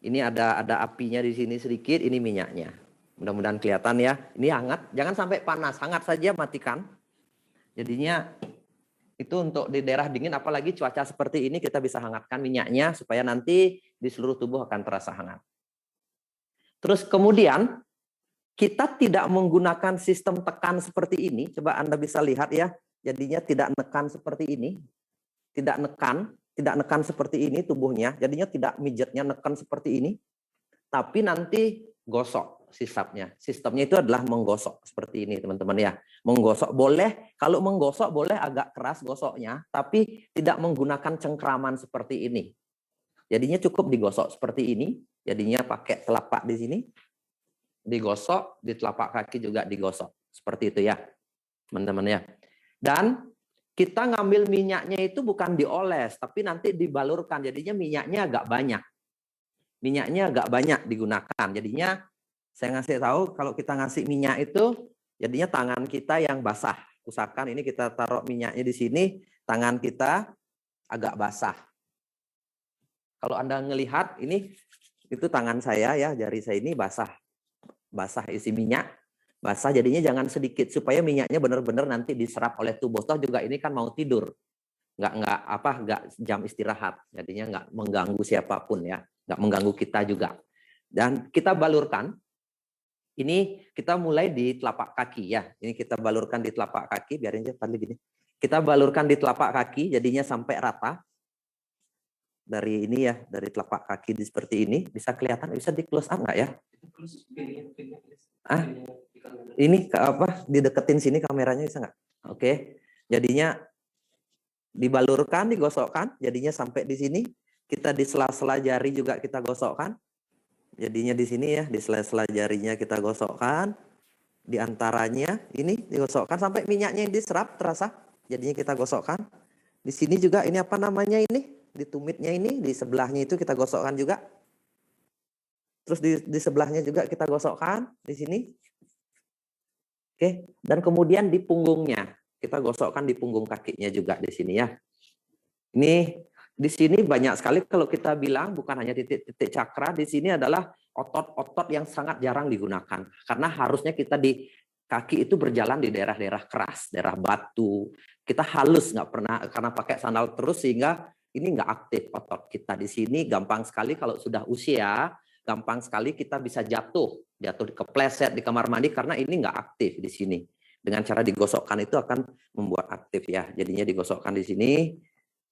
Ini ada apinya di sini sedikit, ini minyaknya. Mudah-mudahan kelihatan ya. Ini hangat, jangan sampai panas, hangat saja matikan. Jadinya itu untuk di daerah dingin, apalagi cuaca seperti ini kita bisa hangatkan minyaknya supaya nanti di seluruh tubuh akan terasa hangat. Terus kemudian kita tidak menggunakan sistem tekan seperti ini. Coba Anda bisa lihat ya, jadinya tidak nekan seperti ini. Tidak nekan seperti ini tubuhnya, jadinya tidak mijetnya nekan seperti ini. Tapi nanti gosok sistemnya itu adalah menggosok seperti ini teman-teman ya. Menggosok boleh, kalau menggosok boleh agak keras gosoknya, tapi tidak menggunakan cengkraman seperti ini. Jadinya cukup digosok seperti ini, jadinya pakai telapak di sini, digosok, di telapak kaki juga digosok. Seperti itu ya teman-teman ya. Dan kita ngambil minyaknya itu bukan dioles, tapi nanti dibalurkan, jadinya minyaknya agak banyak. Minyaknya agak banyak digunakan, jadinya saya ngasih tahu kalau kita ngasih minyak itu jadinya tangan kita yang basah. Usahakan ini kita taruh minyaknya di sini, tangan kita agak basah. Kalau Anda ngelihat ini itu tangan saya ya, jari saya ini basah. Basah isi minyak, basah jadinya jangan sedikit supaya minyaknya benar-benar nanti diserap oleh tubuh. Toh juga ini kan mau tidur. Nggak jam istirahat. Jadinya nggak mengganggu siapapun ya, nggak mengganggu kita juga. Dan kita balurkan. Ini kita mulai di telapak kaki ya. Ini kita balurkan di telapak kaki, biarin aja tadi gini. Kita balurkan di telapak kaki, jadinya sampai rata. Dari ini ya, dari telapak kaki seperti ini, bisa kelihatan, bisa di close up nggak ya? Ini dideketin sini kameranya bisa nggak? Oke. Jadinya dibalurkan, digosokkan, jadinya sampai di sini. Kita di sela-sela jari juga kita gosokkan. Jadinya di sini ya, di sela-sela jarinya kita gosokkan, di antaranya ini digosokkan sampai minyaknya yang diserap terasa. Jadinya kita gosokkan. Di sini juga ini apa namanya ini, di tumitnya ini, di sebelahnya itu kita gosokkan juga. Terus di sebelahnya juga kita gosokkan di sini. Oke, dan kemudian di punggungnya kita gosokkan di punggung kakinya juga di sini ya. Ini di sini banyak sekali kalau kita bilang bukan hanya titik-titik cakra, di sini adalah otot-otot yang sangat jarang digunakan. Karena harusnya kita di kaki itu berjalan di daerah-daerah keras, daerah batu. Kita halus nggak pernah karena pakai sandal terus sehingga ini nggak aktif otot kita di sini. Gampang sekali kalau sudah usia, gampang sekali kita bisa jatuh kepleset di kamar mandi karena ini nggak aktif di sini. Dengan cara digosokkan itu akan membuat aktif ya. Jadinya digosokkan di sini.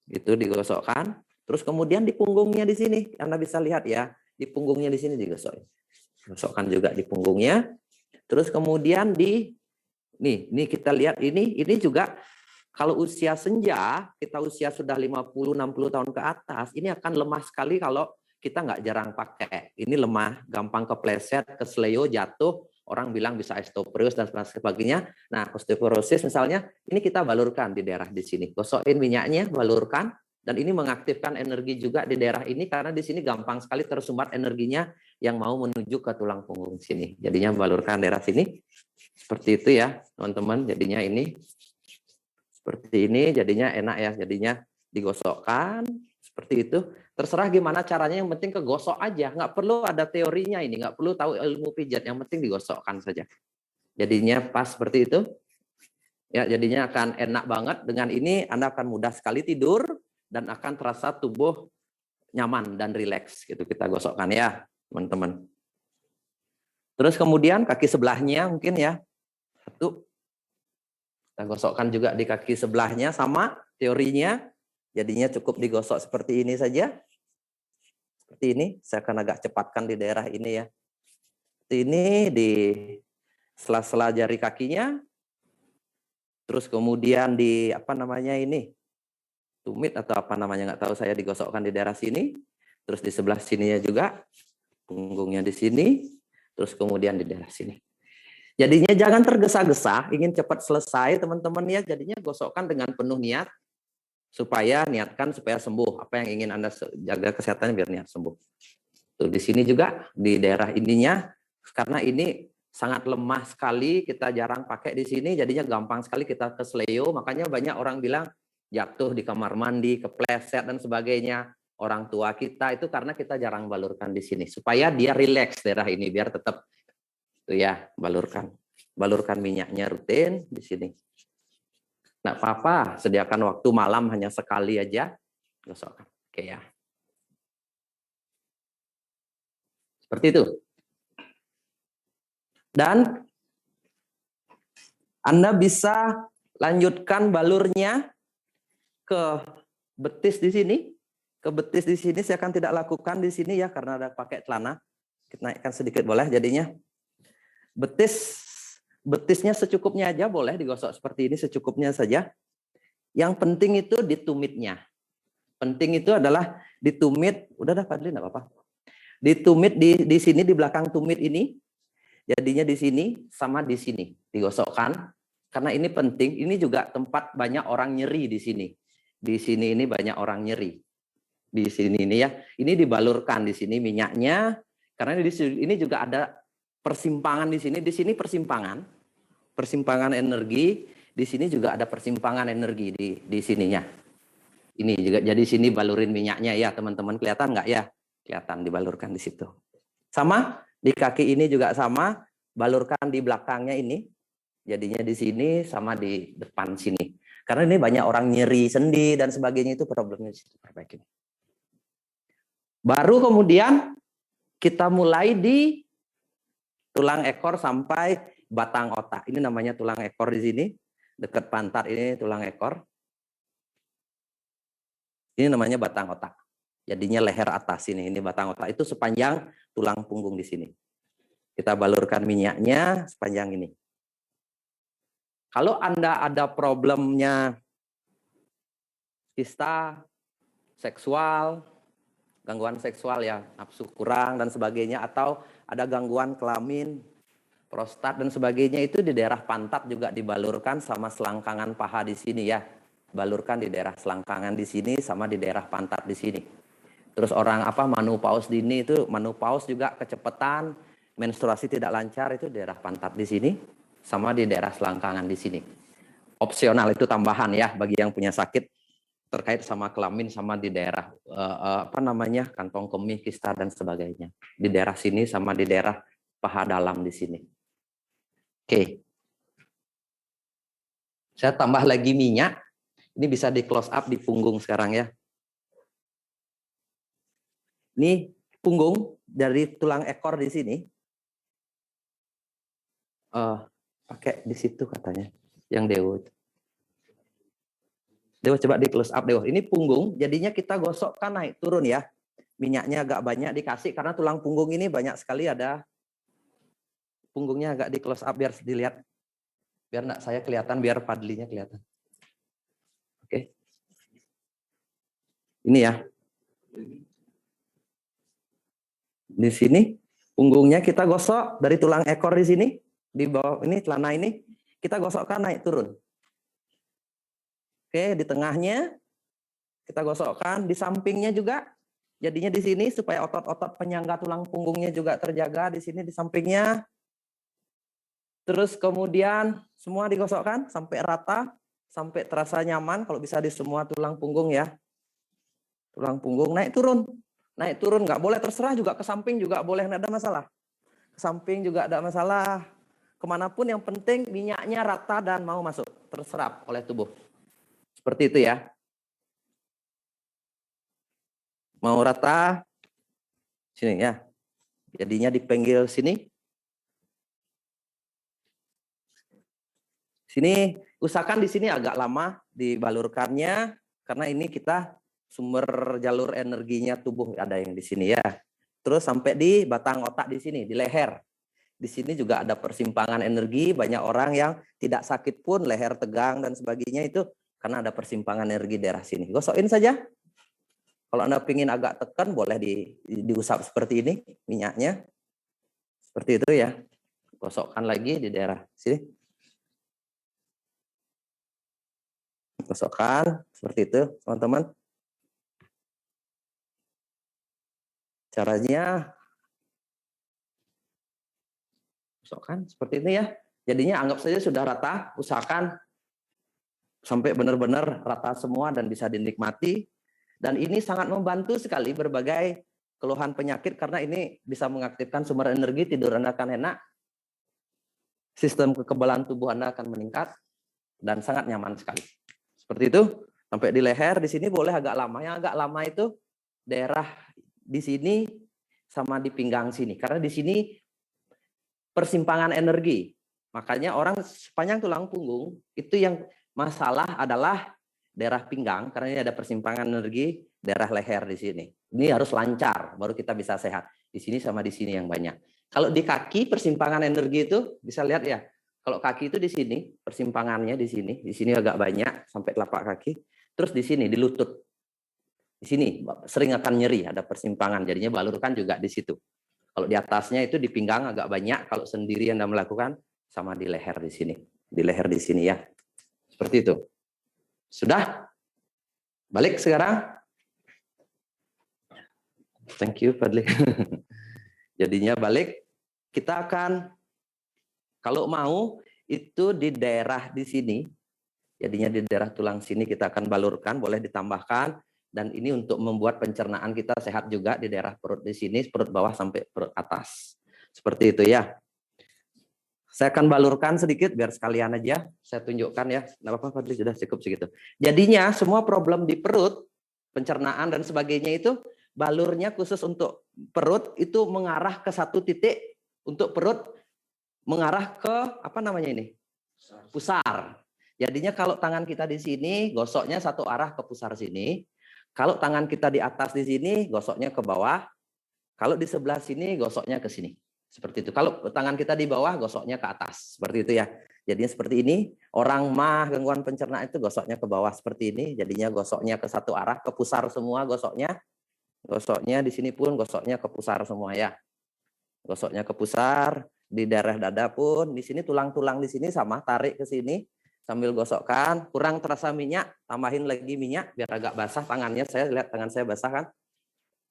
Itu digosokkan, terus kemudian di punggungnya di sini, Anda bisa lihat ya, di punggungnya di sini digosokkan juga di punggungnya, terus kemudian di ini kita lihat ini juga kalau usia senja, kita usia sudah 50-60 tahun ke atas, ini akan lemah sekali kalau kita nggak jarang pakai. Ini lemah, gampang kepleset, kesleo, jatuh, orang bilang bisa osteoporosis dan sebagainya. Nah, osteoporosis misalnya, ini kita balurkan di daerah di sini. Gosokin minyaknya, balurkan, dan ini mengaktifkan energi juga di daerah ini, karena di sini gampang sekali tersumbat energinya yang mau menuju ke tulang punggung sini. Jadinya balurkan daerah sini. Seperti itu ya, teman-teman. Jadinya ini, seperti ini, jadinya enak ya. Jadinya digosokkan, seperti itu. Terserah gimana caranya, yang penting kegosok aja. Nggak perlu ada teorinya ini, nggak perlu tahu ilmu pijat, yang penting digosokkan saja. Jadinya pas seperti itu. Ya, jadinya akan enak banget. Dengan ini Anda akan mudah sekali tidur dan akan terasa tubuh nyaman dan rileks gitu. Kita gosokkan ya, teman-teman. Terus kemudian kaki sebelahnya mungkin ya. Satu. Kita gosokkan juga di kaki sebelahnya, sama teorinya. Jadinya cukup digosok seperti ini saja. Seperti ini, saya akan agak cepatkan di daerah ini ya. Seperti ini, di sela-sela jari kakinya. Terus kemudian di, apa namanya ini, tumit atau apa namanya, nggak tahu saya, digosokkan di daerah sini. Terus di sebelah sininya juga, punggungnya di sini. Terus kemudian di daerah sini. Jadinya jangan tergesa-gesa, ingin cepat selesai teman-teman ya. Jadinya gosokkan dengan penuh niat. Niatkan supaya sembuh. Apa yang ingin Anda jaga kesehatannya biar niat sembuh. Tuh di sini juga di daerah ininya, karena ini sangat lemah sekali, kita jarang pakai di sini, jadinya gampang sekali kita kesleo. Makanya banyak orang bilang jatuh di kamar mandi, kepleset dan sebagainya. Orang tua kita itu karena kita jarang balurkan di sini, supaya dia rileks daerah ini, biar tetap tuh ya balurkan minyaknya rutin di sini. Nggak apa-apa, sediakan waktu malam hanya sekali aja, gosokkan. Oke ya. Seperti itu. Dan Anda bisa lanjutkan balurnya ke betis di sini. Ke betis di sini saya akan tidak lakukan di sini ya, karena ada pakai celana. Kita naikkan sedikit boleh jadinya. Betisnya secukupnya aja, boleh digosok seperti ini secukupnya saja. Yang penting itu di tumitnya. Penting itu adalah di tumit. Udah dah Fadli, enggak apa-apa. Di tumit di sini, di belakang tumit ini. Jadinya di sini sama di sini digosokkan. Karena ini penting. Ini juga tempat banyak orang nyeri di sini. Di sini ini banyak orang nyeri. Di sini ini ya. Ini dibalurkan di sini minyaknya. Karena ini juga ada persimpangan di sini. Di sini persimpangan energi. Di sini juga ada persimpangan energi di sininya. Ini juga jadi sini balurin minyaknya ya teman-teman, kelihatan nggak ya? Kelihatan dibalurkan di situ. Sama di kaki ini juga sama, balurkan di belakangnya ini. Jadinya di sini sama di depan sini. Karena ini banyak orang nyeri sendi dan sebagainya, itu problemnya di situ, perbaikin. Baru kemudian kita mulai di tulang ekor sampai batang otak. Ini namanya tulang ekor di sini. Dekat pantat ini tulang ekor. Ini namanya batang otak. Jadinya leher atas ini batang otak. Itu sepanjang tulang punggung di sini. Kita balurkan minyaknya sepanjang ini. Kalau Anda ada problemnya kista, seksual, gangguan seksual ya, nafsu kurang dan sebagainya, atau ada gangguan kelamin, prostat dan sebagainya, itu di daerah pantat juga dibalurkan sama selangkangan paha di sini ya. Balurkan di daerah selangkangan di sini sama di daerah pantat di sini. Terus orang menopause dini itu, menopause juga kecepatan, menstruasi tidak lancar, itu daerah pantat di sini sama di daerah selangkangan di sini. Opsional, itu tambahan ya bagi yang punya sakit terkait sama kelamin, sama di daerah kantong kemih, kista dan sebagainya. Di daerah sini sama di daerah paha dalam di sini. Oke. Saya tambah lagi minyak. Ini bisa di close up di punggung sekarang ya. Ini punggung dari tulang ekor di sini. Pakai di situ katanya, yang Dewo. Dewo coba di close up Dewo. Ini punggung, jadinya kita gosokkan naik turun ya. Minyaknya agak banyak dikasih karena tulang punggung ini banyak sekali ada. Punggungnya agak di close up biar dilihat. Biar enggak saya kelihatan, biar Fadlinya kelihatan. Oke. Ini ya. Di sini punggungnya kita gosok dari tulang ekor di sini, di bawah ini celana ini kita gosokkan naik turun. Oke, di tengahnya kita gosokkan, di sampingnya juga. Jadinya di sini supaya otot-otot penyangga tulang punggungnya juga terjaga di sini di sampingnya. Terus kemudian semua digosokkan sampai rata, sampai terasa nyaman kalau bisa di semua tulang punggung ya. Tulang punggung naik turun. Naik turun nggak boleh, terserah juga ke samping juga boleh, nggak ada masalah. Ke samping juga ada masalah. Kemanapun yang penting minyaknya rata dan mau masuk, terserap oleh tubuh. Seperti itu ya. Mau rata, sini ya. Jadinya dipanggil sini. Sini, usahakan di sini agak lama dibalurkannya, karena ini kita sumber jalur energinya tubuh ada yang di sini ya. Terus sampai di batang otak di sini, di leher. Di sini juga ada persimpangan energi, banyak orang yang tidak sakit pun leher tegang dan sebagainya itu karena ada persimpangan energi daerah sini. Gosokin saja. Kalau Anda ingin agak tekan boleh diusap seperti ini minyaknya. Seperti itu ya. Gosokkan lagi di daerah sini. Gosokkan seperti itu, teman-teman. Caranya gosokkan seperti ini ya. Jadinya anggap saja sudah rata, usahakan sampai benar-benar rata semua dan bisa dinikmati. Dan ini sangat membantu sekali berbagai keluhan penyakit karena ini bisa mengaktifkan sumber energi, tidur Anda akan enak. Sistem kekebalan tubuh Anda akan meningkat dan sangat nyaman sekali. Seperti itu, sampai di leher di sini boleh agak lama. Yang agak lama itu daerah di sini sama di pinggang sini. Karena di sini persimpangan energi. Makanya orang sepanjang tulang punggung itu yang masalah adalah daerah pinggang karena ini ada persimpangan energi, daerah leher di sini. Ini harus lancar baru kita bisa sehat. Di sini sama di sini yang banyak. Kalau di kaki persimpangan energi itu bisa lihat ya. Kalau kaki itu di sini persimpangannya di sini agak banyak sampai telapak kaki. Terus di sini di lutut. Di sini sering akan nyeri, ada persimpangan. Jadinya balurkan juga di situ. Kalau di atasnya itu di pinggang agak banyak. Kalau sendiri Anda melakukan sama di leher di sini. Di leher di sini ya. Seperti itu. Sudah? Balik sekarang? Thank you, Fadli. Jadinya balik. Kita akan, kalau mau, itu di daerah di sini. Jadinya di daerah tulang sini kita akan balurkan. Boleh ditambahkan. Dan ini untuk membuat pencernaan kita sehat juga di daerah perut di sini, perut bawah sampai perut atas. Seperti itu ya. Saya akan balurkan sedikit biar sekalian aja saya tunjukkan ya. Nggak apa-apa Fadli, sudah cukup segitu. Jadinya semua problem di perut, pencernaan dan sebagainya itu balurnya khusus untuk perut itu mengarah ke satu titik untuk perut mengarah ke apa namanya ini? Pusar. Jadinya kalau tangan kita di sini gosoknya satu arah ke pusar sini. Kalau tangan kita di atas di sini, gosoknya ke bawah. Kalau di sebelah sini, gosoknya ke sini. Seperti itu. Kalau tangan kita di bawah, gosoknya ke atas. Seperti itu ya. Jadinya seperti ini. Orang mah gangguan pencernaan itu gosoknya ke bawah seperti ini. Jadinya gosoknya ke satu arah, ke pusar semua gosoknya. Gosoknya di sini pun gosoknya ke pusar semua ya. Gosoknya ke pusar. Di daerah dada pun. Di sini tulang-tulang di sini sama. Tarik ke sini. Sambil gosokkan, kurang terasa minyak, tambahin lagi minyak biar agak basah tangannya. Saya lihat tangan saya basah kan?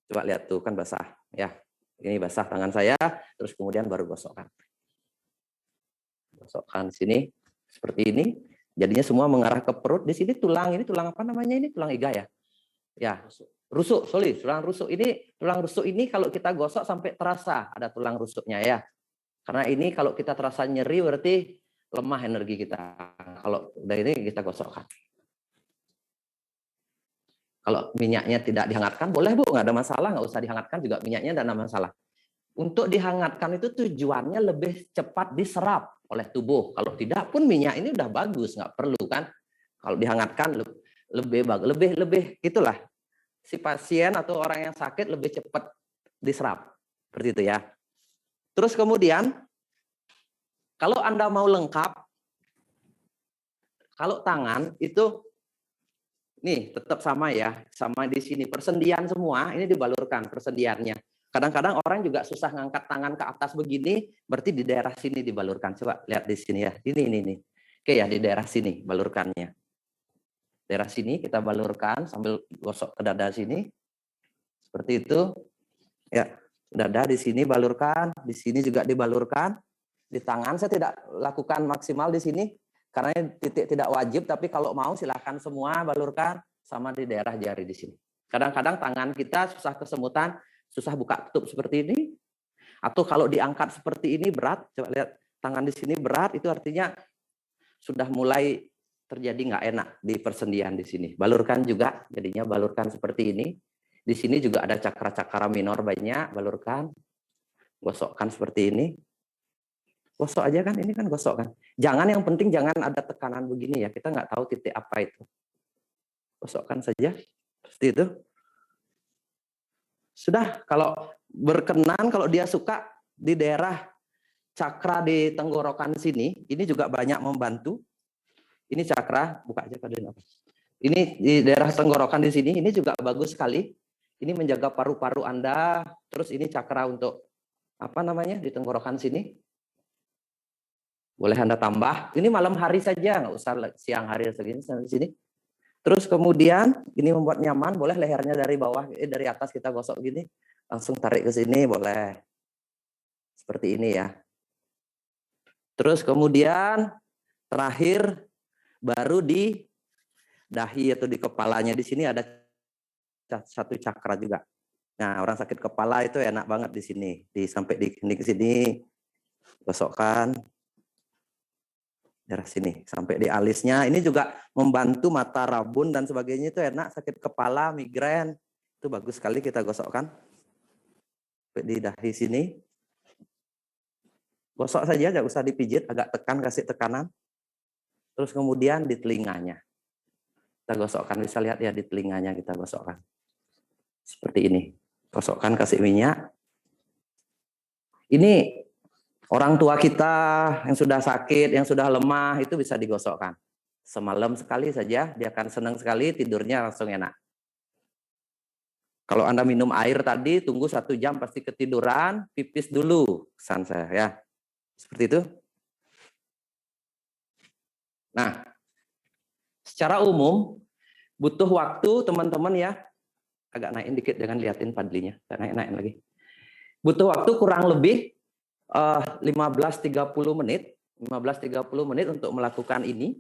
Coba lihat tuh kan basah, ya. Ini basah tangan saya, terus kemudian baru gosokkan. Gosokkan di sini seperti ini. Jadinya semua mengarah ke perut. Di sini tulang, ini tulang apa namanya ini? Tulang iga ya? Ya, rusuk, sorry, tulang rusuk. Ini tulang rusuk ini kalau kita gosok sampai terasa ada tulang rusuknya ya. Karena ini kalau kita terasa nyeri berarti lemah energi kita. Kalau dari ini kita gosokkan. Kalau minyaknya tidak dihangatkan, boleh Bu, nggak ada masalah, nggak usah dihangatkan juga minyaknya tidak ada masalah. Untuk dihangatkan itu tujuannya lebih cepat diserap oleh tubuh. Kalau tidak pun minyak ini udah bagus, nggak perlu kan. Kalau dihangatkan lebih bagus, lebih itulah. Si pasien atau orang yang sakit lebih cepat diserap. Seperti itu ya. Terus kemudian kalau Anda mau lengkap, kalau tangan itu, nih tetap sama ya, sama di sini. Persendian semua, ini dibalurkan persendiannya. Kadang-kadang orang juga susah ngangkat tangan ke atas begini, berarti di daerah sini dibalurkan. Coba lihat di sini ya. Ini. Oke ya, di daerah sini balurkannya. Daerah sini kita balurkan sambil gosok ke dada sini. Seperti itu. Ya, dada di sini balurkan, di sini juga dibalurkan. Di tangan saya tidak lakukan maksimal di sini karena titik tidak wajib, tapi kalau mau silahkan semua balurkan sama di daerah jari di sini. Kadang-kadang tangan kita susah kesemutan, susah buka tutup seperti ini, atau kalau diangkat seperti ini berat. Coba lihat tangan di sini berat, itu artinya sudah mulai terjadi nggak enak di persendian di sini. Balurkan juga, jadinya balurkan seperti ini. Di sini juga ada cakra-cakra minor banyak, balurkan, gosokkan seperti ini. Gosok aja kan, ini kan gosok kan. Jangan, yang penting jangan ada tekanan begini ya, kita nggak tahu titik apa itu. Gosokkan saja, seperti itu. Sudah, kalau berkenan, kalau dia suka di daerah cakra di tenggorokan sini, ini juga banyak membantu. Ini cakra, buka aja kalian apa. Ini di daerah tenggorokan di sini, ini juga bagus sekali. Ini menjaga paru-paru Anda, terus ini cakra untuk apa namanya di tenggorokan sini. Boleh Anda tambah. Ini malam hari saja, nggak usah siang hari segini sini. Terus kemudian ini membuat nyaman, boleh lehernya dari bawah, dari atas kita gosok gini, langsung tarik ke sini, boleh. Seperti ini ya. Terus kemudian terakhir baru di dahi atau di kepalanya, di sini ada satu cakra juga. Nah, orang sakit kepala itu enak banget di sini, sampai di sini gosokkan. Daerah sini sampai di alisnya, ini juga membantu mata rabun dan sebagainya, itu enak. Sakit kepala, migrain, itu bagus sekali kita gosokkan di dahi sini. Gosok saja, nggak usah dipijit, agak tekan, kasih tekanan. Terus kemudian di telinganya kita gosokkan, bisa lihat ya di telinganya kita gosokkan seperti ini, gosokkan, kasih minyak. Ini orang tua kita yang sudah sakit, yang sudah lemah, itu bisa digosokkan. Semalam sekali saja, dia akan senang sekali, tidurnya langsung enak. Kalau Anda minum air tadi, tunggu 1 jam pasti ketiduran, pipis dulu, pesan saya ya. Seperti itu. Nah, secara umum, butuh waktu teman-teman ya, agak naikin dikit, jangan liatin padlinya, naikin lagi. Butuh waktu kurang lebih 15-30 menit untuk melakukan ini.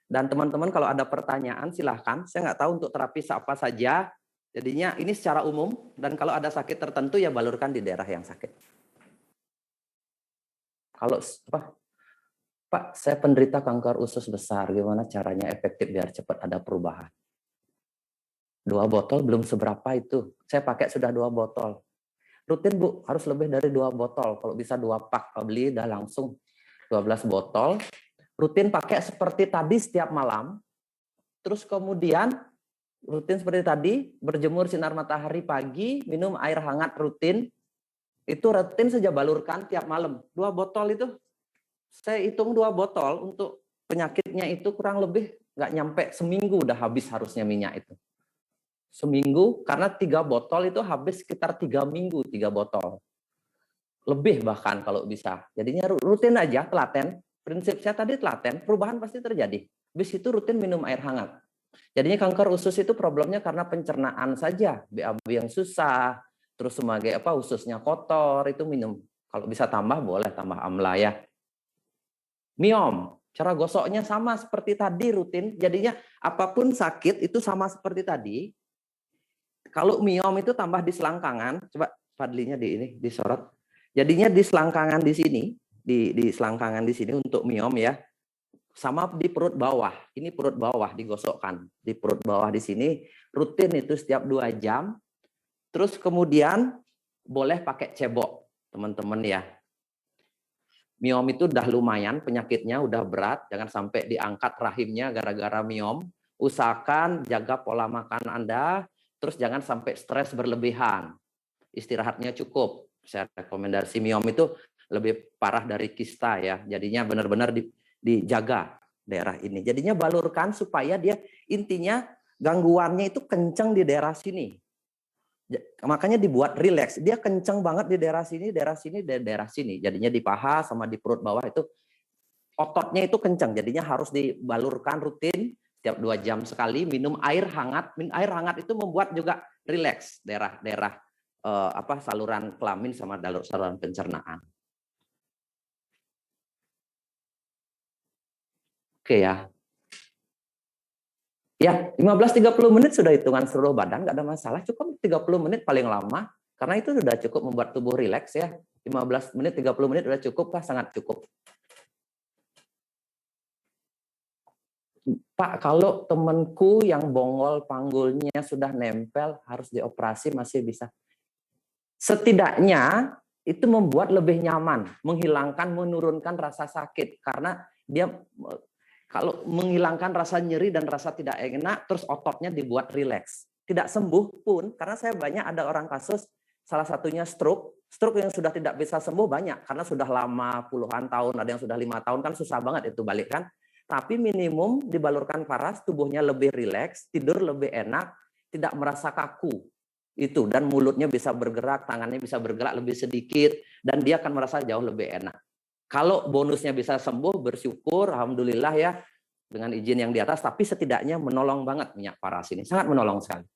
Dan teman-teman kalau ada pertanyaan silahkan. Saya nggak tahu untuk terapi apa saja. Jadinya ini secara umum, dan kalau ada sakit tertentu ya balurkan di daerah yang sakit. Kalau Pak, saya penderita kanker usus besar, gimana caranya efektif biar cepat ada perubahan? 2 botol belum seberapa itu. Saya pakai sudah 2 botol. Rutin Bu, harus lebih dari 2 botol. Kalau bisa 2 pak, beli dah langsung 12 botol. Rutin pakai seperti tadi setiap malam. Terus kemudian rutin seperti tadi, berjemur sinar matahari pagi, minum air hangat rutin. Itu rutin saja balurkan tiap malam. 2 botol itu, saya hitung 2 botol untuk penyakitnya itu kurang lebih nggak nyampe seminggu udah habis harusnya minyak itu. Seminggu, karena 3 botol itu habis sekitar 3 minggu 3 botol. Lebih bahkan kalau bisa. Jadinya rutin aja, telaten. Prinsip saya tadi telaten, perubahan pasti terjadi. Habis itu rutin minum air hangat. Jadinya kanker usus itu problemnya karena pencernaan saja. BAB yang susah, terus sebagai ususnya kotor, itu minum. Kalau bisa tambah, boleh tambah amla ya. Miom, cara gosoknya sama seperti tadi rutin. Jadinya apapun sakit itu sama seperti tadi. Kalau miom itu tambah di selangkangan, coba padlinya disorot. Jadinya di selangkangan di sini, di selangkangan di sini untuk miom ya. Sama di perut bawah. Ini perut bawah digosokkan. Di perut bawah di sini rutin itu setiap 2 jam. Terus kemudian boleh pakai cebok, teman-teman ya. Miom itu udah lumayan, penyakitnya udah berat, jangan sampai diangkat rahimnya gara-gara miom. Usahakan jaga pola makan Anda. Terus jangan sampai stres berlebihan. Istirahatnya cukup. Saya rekomendasi miom itu lebih parah dari kista ya. Jadinya benar-benar dijaga daerah ini. Jadinya balurkan supaya dia intinya gangguannya itu kencang di daerah sini. Makanya dibuat rileks. Dia kenceng banget di daerah sini, daerah sini, daerah sini. Jadinya di paha sama di perut bawah itu ototnya itu kenceng. Jadinya harus dibalurkan rutin setiap 2 jam sekali. Minum air hangat. Minum air hangat itu membuat juga rileks daerah-daerah saluran kelamin sama saluran pencernaan. Oke ya. Ya, 15-30 menit sudah hitungan seluruh badan, nggak ada masalah. Cukup 30 menit paling lama, karena itu sudah cukup membuat tubuh rileks ya. 15 menit, 30 menit sudah cukup lah, sangat cukup. Pak, kalau temanku yang bongol panggulnya sudah nempel, harus dioperasi, masih bisa. Setidaknya itu membuat lebih nyaman, menghilangkan, menurunkan rasa sakit. Karena dia kalau menghilangkan rasa nyeri dan rasa tidak enak, terus ototnya dibuat rileks. Tidak sembuh pun, karena saya banyak ada orang kasus, salah satunya stroke yang sudah tidak bisa sembuh banyak, karena sudah lama puluhan tahun, ada yang sudah 5 tahun, kan susah banget itu balik kan. Tapi minimum dibalurkan paras, tubuhnya lebih rileks, tidur lebih enak, tidak merasa kaku. Itu, dan mulutnya bisa bergerak, tangannya bisa bergerak lebih sedikit, dan dia akan merasa jauh lebih enak. Kalau bonusnya bisa sembuh, bersyukur, alhamdulillah ya, dengan izin yang di atas, tapi setidaknya menolong banget minyak paras ini, sangat menolong sekali.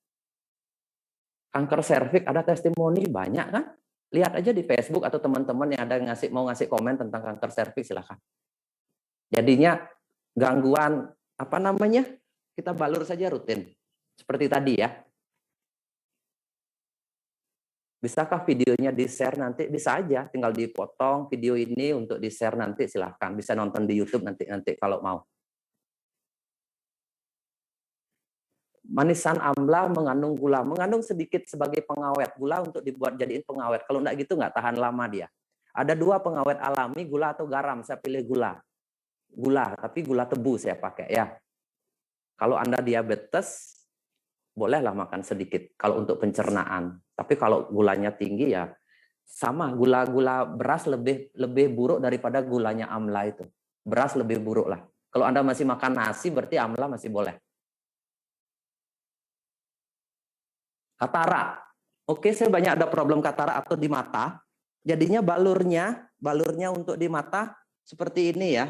Kanker serviks ada testimoni banyak kan? Lihat aja di Facebook atau teman-teman yang ada mau ngasih komen tentang kanker serviks, silakan. Jadinya gangguan kita balur saja rutin, seperti tadi ya. Bisakah videonya di-share nanti? Bisa aja, tinggal dipotong video ini untuk di-share nanti, silahkan. Bisa nonton di YouTube nanti kalau mau. Manisan amla mengandung gula, mengandung sedikit sebagai pengawet. Gula untuk dibuat jadiin pengawet. Kalau enggak gitu nggak tahan lama dia. Ada 2 pengawet alami, gula atau garam. Saya pilih gula. Gula, tapi gula tebu saya pakai ya. Kalau Anda diabetes, bolehlah makan sedikit kalau untuk pencernaan. Tapi kalau gulanya tinggi ya sama, gula beras lebih buruk daripada gulanya amla itu. Beras lebih buruk lah. Kalau Anda masih makan nasi berarti amla masih boleh. Katarak. Oke, saya banyak ada problem katarak atau di mata. Jadinya balurnya untuk di mata seperti ini ya.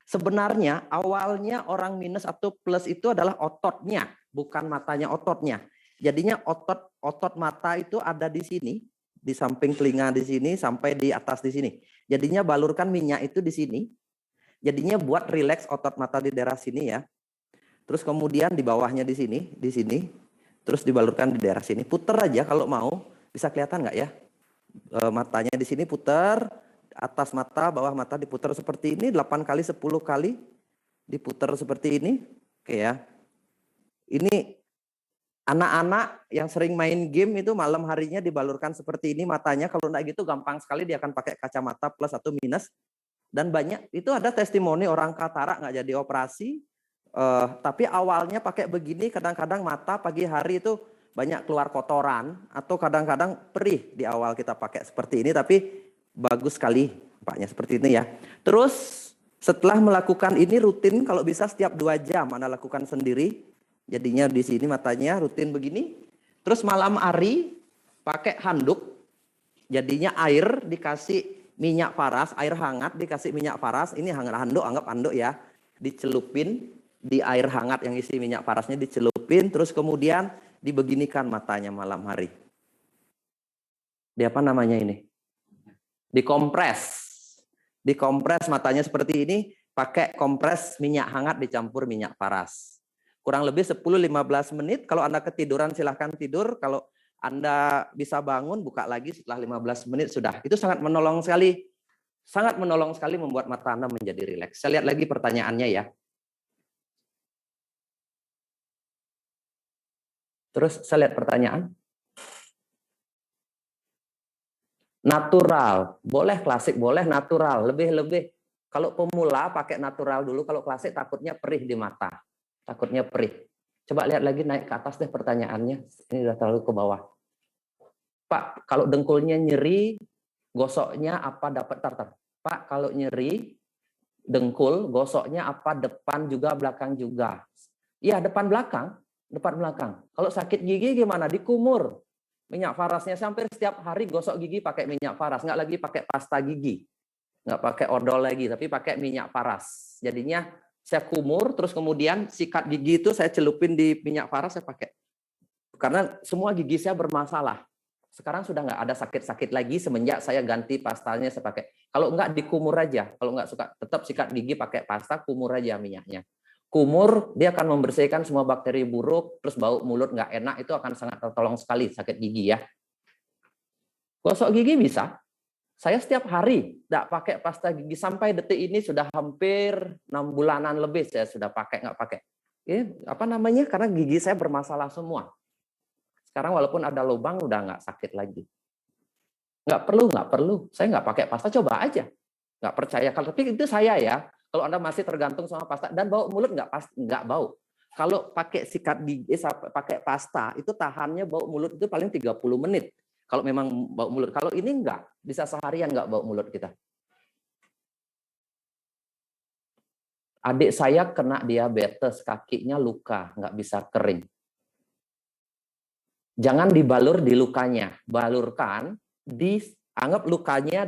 Sebenarnya awalnya orang minus atau plus itu adalah ototnya, bukan matanya, ototnya. Jadinya otot mata itu ada di sini, di samping telinga di sini sampai di atas di sini. Jadinya balurkan minyak itu di sini. Jadinya buat rileks otot mata di daerah sini ya. Terus kemudian di bawahnya di sini. Terus dibalurkan di daerah sini. Puter aja kalau mau. Bisa kelihatan nggak ya? Matanya di sini puter. Atas mata, bawah mata diputar seperti ini, 8 kali, 10 kali diputar seperti ini. Oke ya. Ini anak-anak yang sering main game itu malam harinya dibalurkan seperti ini matanya. Kalau enggak gitu gampang sekali dia akan pakai kacamata plus atau minus. Dan banyak, itu ada testimoni orang katarak nggak jadi operasi. Tapi awalnya pakai begini, kadang-kadang mata pagi hari itu banyak keluar kotoran. Atau kadang-kadang perih di awal kita pakai seperti ini, tapi bagus sekali Paknya seperti ini ya. Terus setelah melakukan ini rutin, kalau bisa setiap 2 jam Anda lakukan sendiri. Jadinya di sini matanya rutin begini. Terus malam hari pakai handuk. Jadinya air dikasih minyak paras, air hangat dikasih minyak paras. Ini handuk, anggap handuk ya. Dicelupin di air hangat yang isi minyak parasnya, dicelupin. Terus kemudian dibeginikan matanya malam hari. Di apa namanya ini? Dikompres matanya seperti ini, pakai kompres minyak hangat dicampur minyak paras. Kurang lebih 10-15 menit, kalau Anda ketiduran silahkan tidur, kalau Anda bisa bangun, buka lagi setelah 15 menit sudah. Itu sangat menolong sekali membuat mata Anda menjadi rileks. Saya lihat lagi pertanyaannya ya. Terus saya lihat pertanyaan. Natural, boleh klasik, boleh natural, lebih. Kalau pemula pakai natural dulu, kalau klasik takutnya perih di mata. Takutnya perih. Coba lihat lagi, naik ke atas deh pertanyaannya. Ini udah terlalu ke bawah. Pak, kalau dengkulnya nyeri, gosoknya apa dapat tartar? Pak, kalau nyeri dengkul, gosoknya apa depan juga belakang juga? Iya, depan belakang. depan belakang. Kalau sakit gigi gimana? Dikumur. Minyak farasnya sampai setiap hari gosok gigi pakai minyak faras, nggak lagi pakai pasta gigi, nggak pakai odol lagi, tapi pakai minyak faras. Jadinya saya kumur, terus kemudian sikat gigi itu saya celupin di minyak faras, saya pakai. Karena semua gigi saya bermasalah. Sekarang sudah nggak ada sakit-sakit lagi semenjak saya ganti pastanya saya pakai. Kalau nggak dikumur aja, kalau nggak suka tetap sikat gigi pakai pasta, kumur aja minyaknya. Kumur, dia akan membersihkan semua bakteri buruk, terus bau mulut nggak enak, itu akan sangat tertolong sekali sakit gigi ya. Gosok gigi bisa. Saya setiap hari nggak pakai pasta gigi, sampai detik ini sudah hampir 6 bulanan lebih saya sudah pakai, nggak pakai. Ini apa namanya, karena gigi saya bermasalah semua. Sekarang walaupun ada lubang, udah nggak sakit lagi. Nggak perlu. Saya nggak pakai pasta, coba aja. Nggak percaya, tapi itu saya ya. Kalau Anda masih tergantung sama pasta dan bau mulut nggak bau. Kalau pakai sikat gigi pakai pasta itu tahannya bau mulut itu paling 30 menit. Kalau memang bau mulut. Kalau ini enggak, bisa seharian nggak bau mulut kita. Adik saya kena diabetes, kakinya luka, nggak bisa kering. Jangan dibalur di lukanya, balurkan anggap lukanya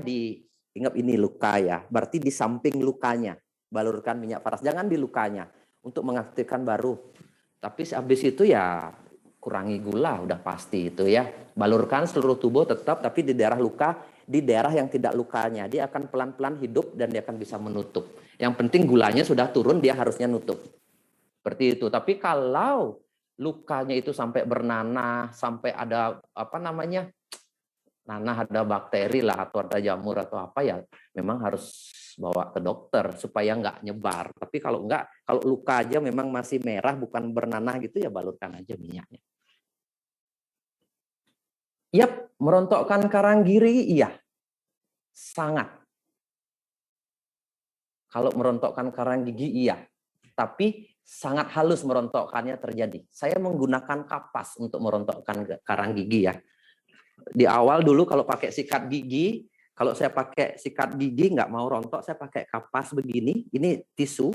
ingat ini luka ya, berarti di samping lukanya. Balurkan minyak faras, jangan di lukanya untuk mengaktifkan baru. Tapi habis itu ya kurangi gula, udah pasti itu ya. Balurkan seluruh tubuh tetap, tapi di daerah luka, di daerah yang tidak lukanya, dia akan pelan-pelan hidup dan dia akan bisa menutup. Yang penting gulanya sudah turun, dia harusnya nutup. Seperti itu. Tapi kalau lukanya itu sampai bernanah, sampai ada apa namanya, nanah ada bakteri lah atau ada jamur atau apa ya, memang harus bawa ke dokter supaya nggak nyebar. Tapi kalau nggak, kalau luka aja memang masih merah bukan bernanah gitu ya balurkan aja minyaknya. Yap, merontokkan karang gigi iya, sangat. Kalau merontokkan karang gigi iya, tapi sangat halus merontokkannya terjadi. Saya menggunakan kapas untuk merontokkan karang gigi ya. Di awal dulu kalau pakai sikat gigi, kalau saya pakai sikat gigi nggak mau rontok, saya pakai kapas begini. Ini tisu,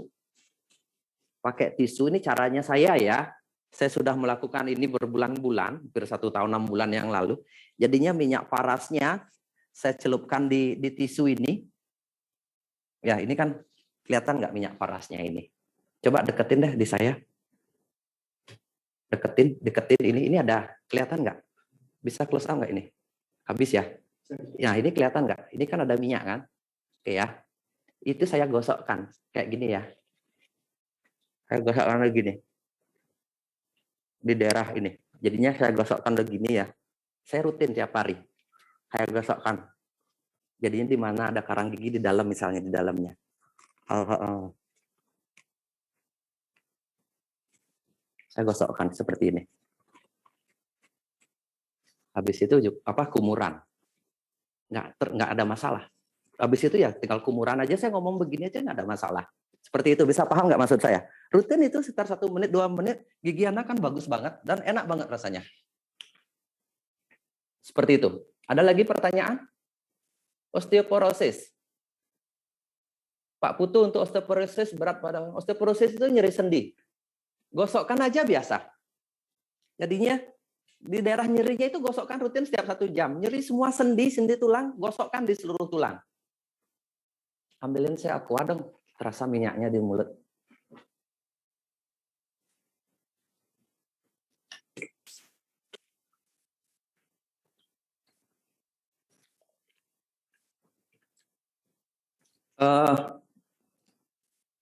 pakai tisu. Ini caranya saya ya. Saya sudah melakukan ini berbulan-bulan, hampir 1 tahun 6 bulan yang lalu. Jadinya minyak farasnya saya celupkan di tisu ini. Ya ini kan kelihatan nggak minyak farasnya ini? Coba deketin deh di saya. Deketin ini. Ini ada kelihatan nggak? Bisa close up nggak ini? Habis ya? Nah, ini kelihatan nggak? Ini kan ada minyak kan? Oke ya. Itu saya gosokkan. Kayak gini ya. Saya gosokkan begini. Di daerah ini. Jadinya saya gosokkan begini ya. Saya rutin tiap hari. Saya gosokkan. Jadinya di mana ada karang gigi di dalam misalnya, di dalamnya. Saya gosokkan seperti ini. Habis itu kumuran. Nggak ada masalah. Habis itu ya tinggal kumuran aja, saya ngomong begini aja nggak ada masalah. Seperti itu, bisa paham nggak maksud saya? Rutin itu sekitar 1 menit, 2 menit, gigi anak kan bagus banget dan enak banget rasanya. Seperti itu. Ada lagi pertanyaan? Osteoporosis. Pak Putu, untuk osteoporosis berat pada osteoporosis itu nyeri sendi. Gosokkan aja biasa. Jadinya di daerah nyerinya itu gosokkan rutin setiap 1 jam. Nyeri semua sendi tulang, gosokkan di seluruh tulang. Ambilin saya aqua dong, terasa minyaknya di mulut.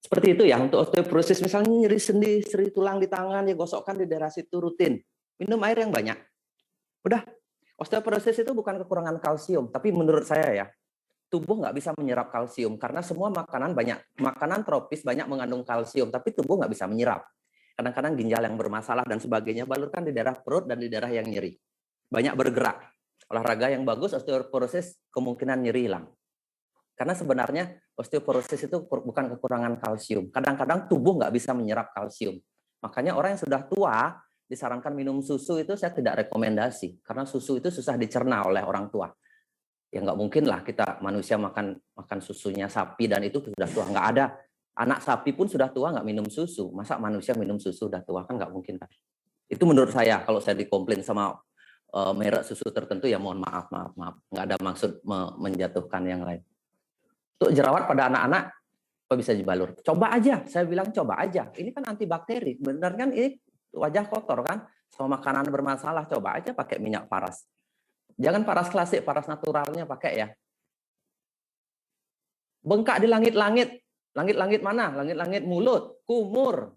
Seperti itu ya untuk osteoporosis, misalnya nyeri sendi, nyeri tulang di tangan, ya gosokkan di daerah situ rutin. Minum air yang banyak. Udah, osteoporosis itu bukan kekurangan kalsium, tapi menurut saya ya, tubuh nggak bisa menyerap kalsium karena semua makanan tropis banyak mengandung kalsium, tapi tubuh nggak bisa menyerap. Kadang-kadang ginjal yang bermasalah dan sebagainya, balurkan di daerah perut dan di daerah yang nyeri. Banyak bergerak. Olahraga yang bagus, osteoporosis kemungkinan nyeri hilang. Karena sebenarnya osteoporosis itu bukan kekurangan kalsium. Kadang-kadang tubuh nggak bisa menyerap kalsium. Makanya orang yang sudah tua disarankan minum susu itu saya tidak rekomendasi. Karena susu itu susah dicerna oleh orang tua. Ya nggak mungkin lah kita manusia makan susunya sapi dan itu sudah tua. Nggak ada. Anak sapi pun sudah tua nggak minum susu. Masa manusia minum susu sudah tua? Kan nggak mungkin kan. Itu menurut saya, kalau saya dikomplain sama merek susu tertentu, ya mohon maaf. Nggak ada maksud menjatuhkan yang lain. Untuk jerawat pada anak-anak, apa bisa dibalur? Coba aja, saya bilang coba aja. Ini kan antibakteri, benar kan? Ini wajah kotor kan? Sama makanan bermasalah, coba aja pakai minyak paras. Jangan paras klasik, paras naturalnya pakai ya. Bengkak di langit-langit. Langit-langit mana? Langit-langit mulut, kumur.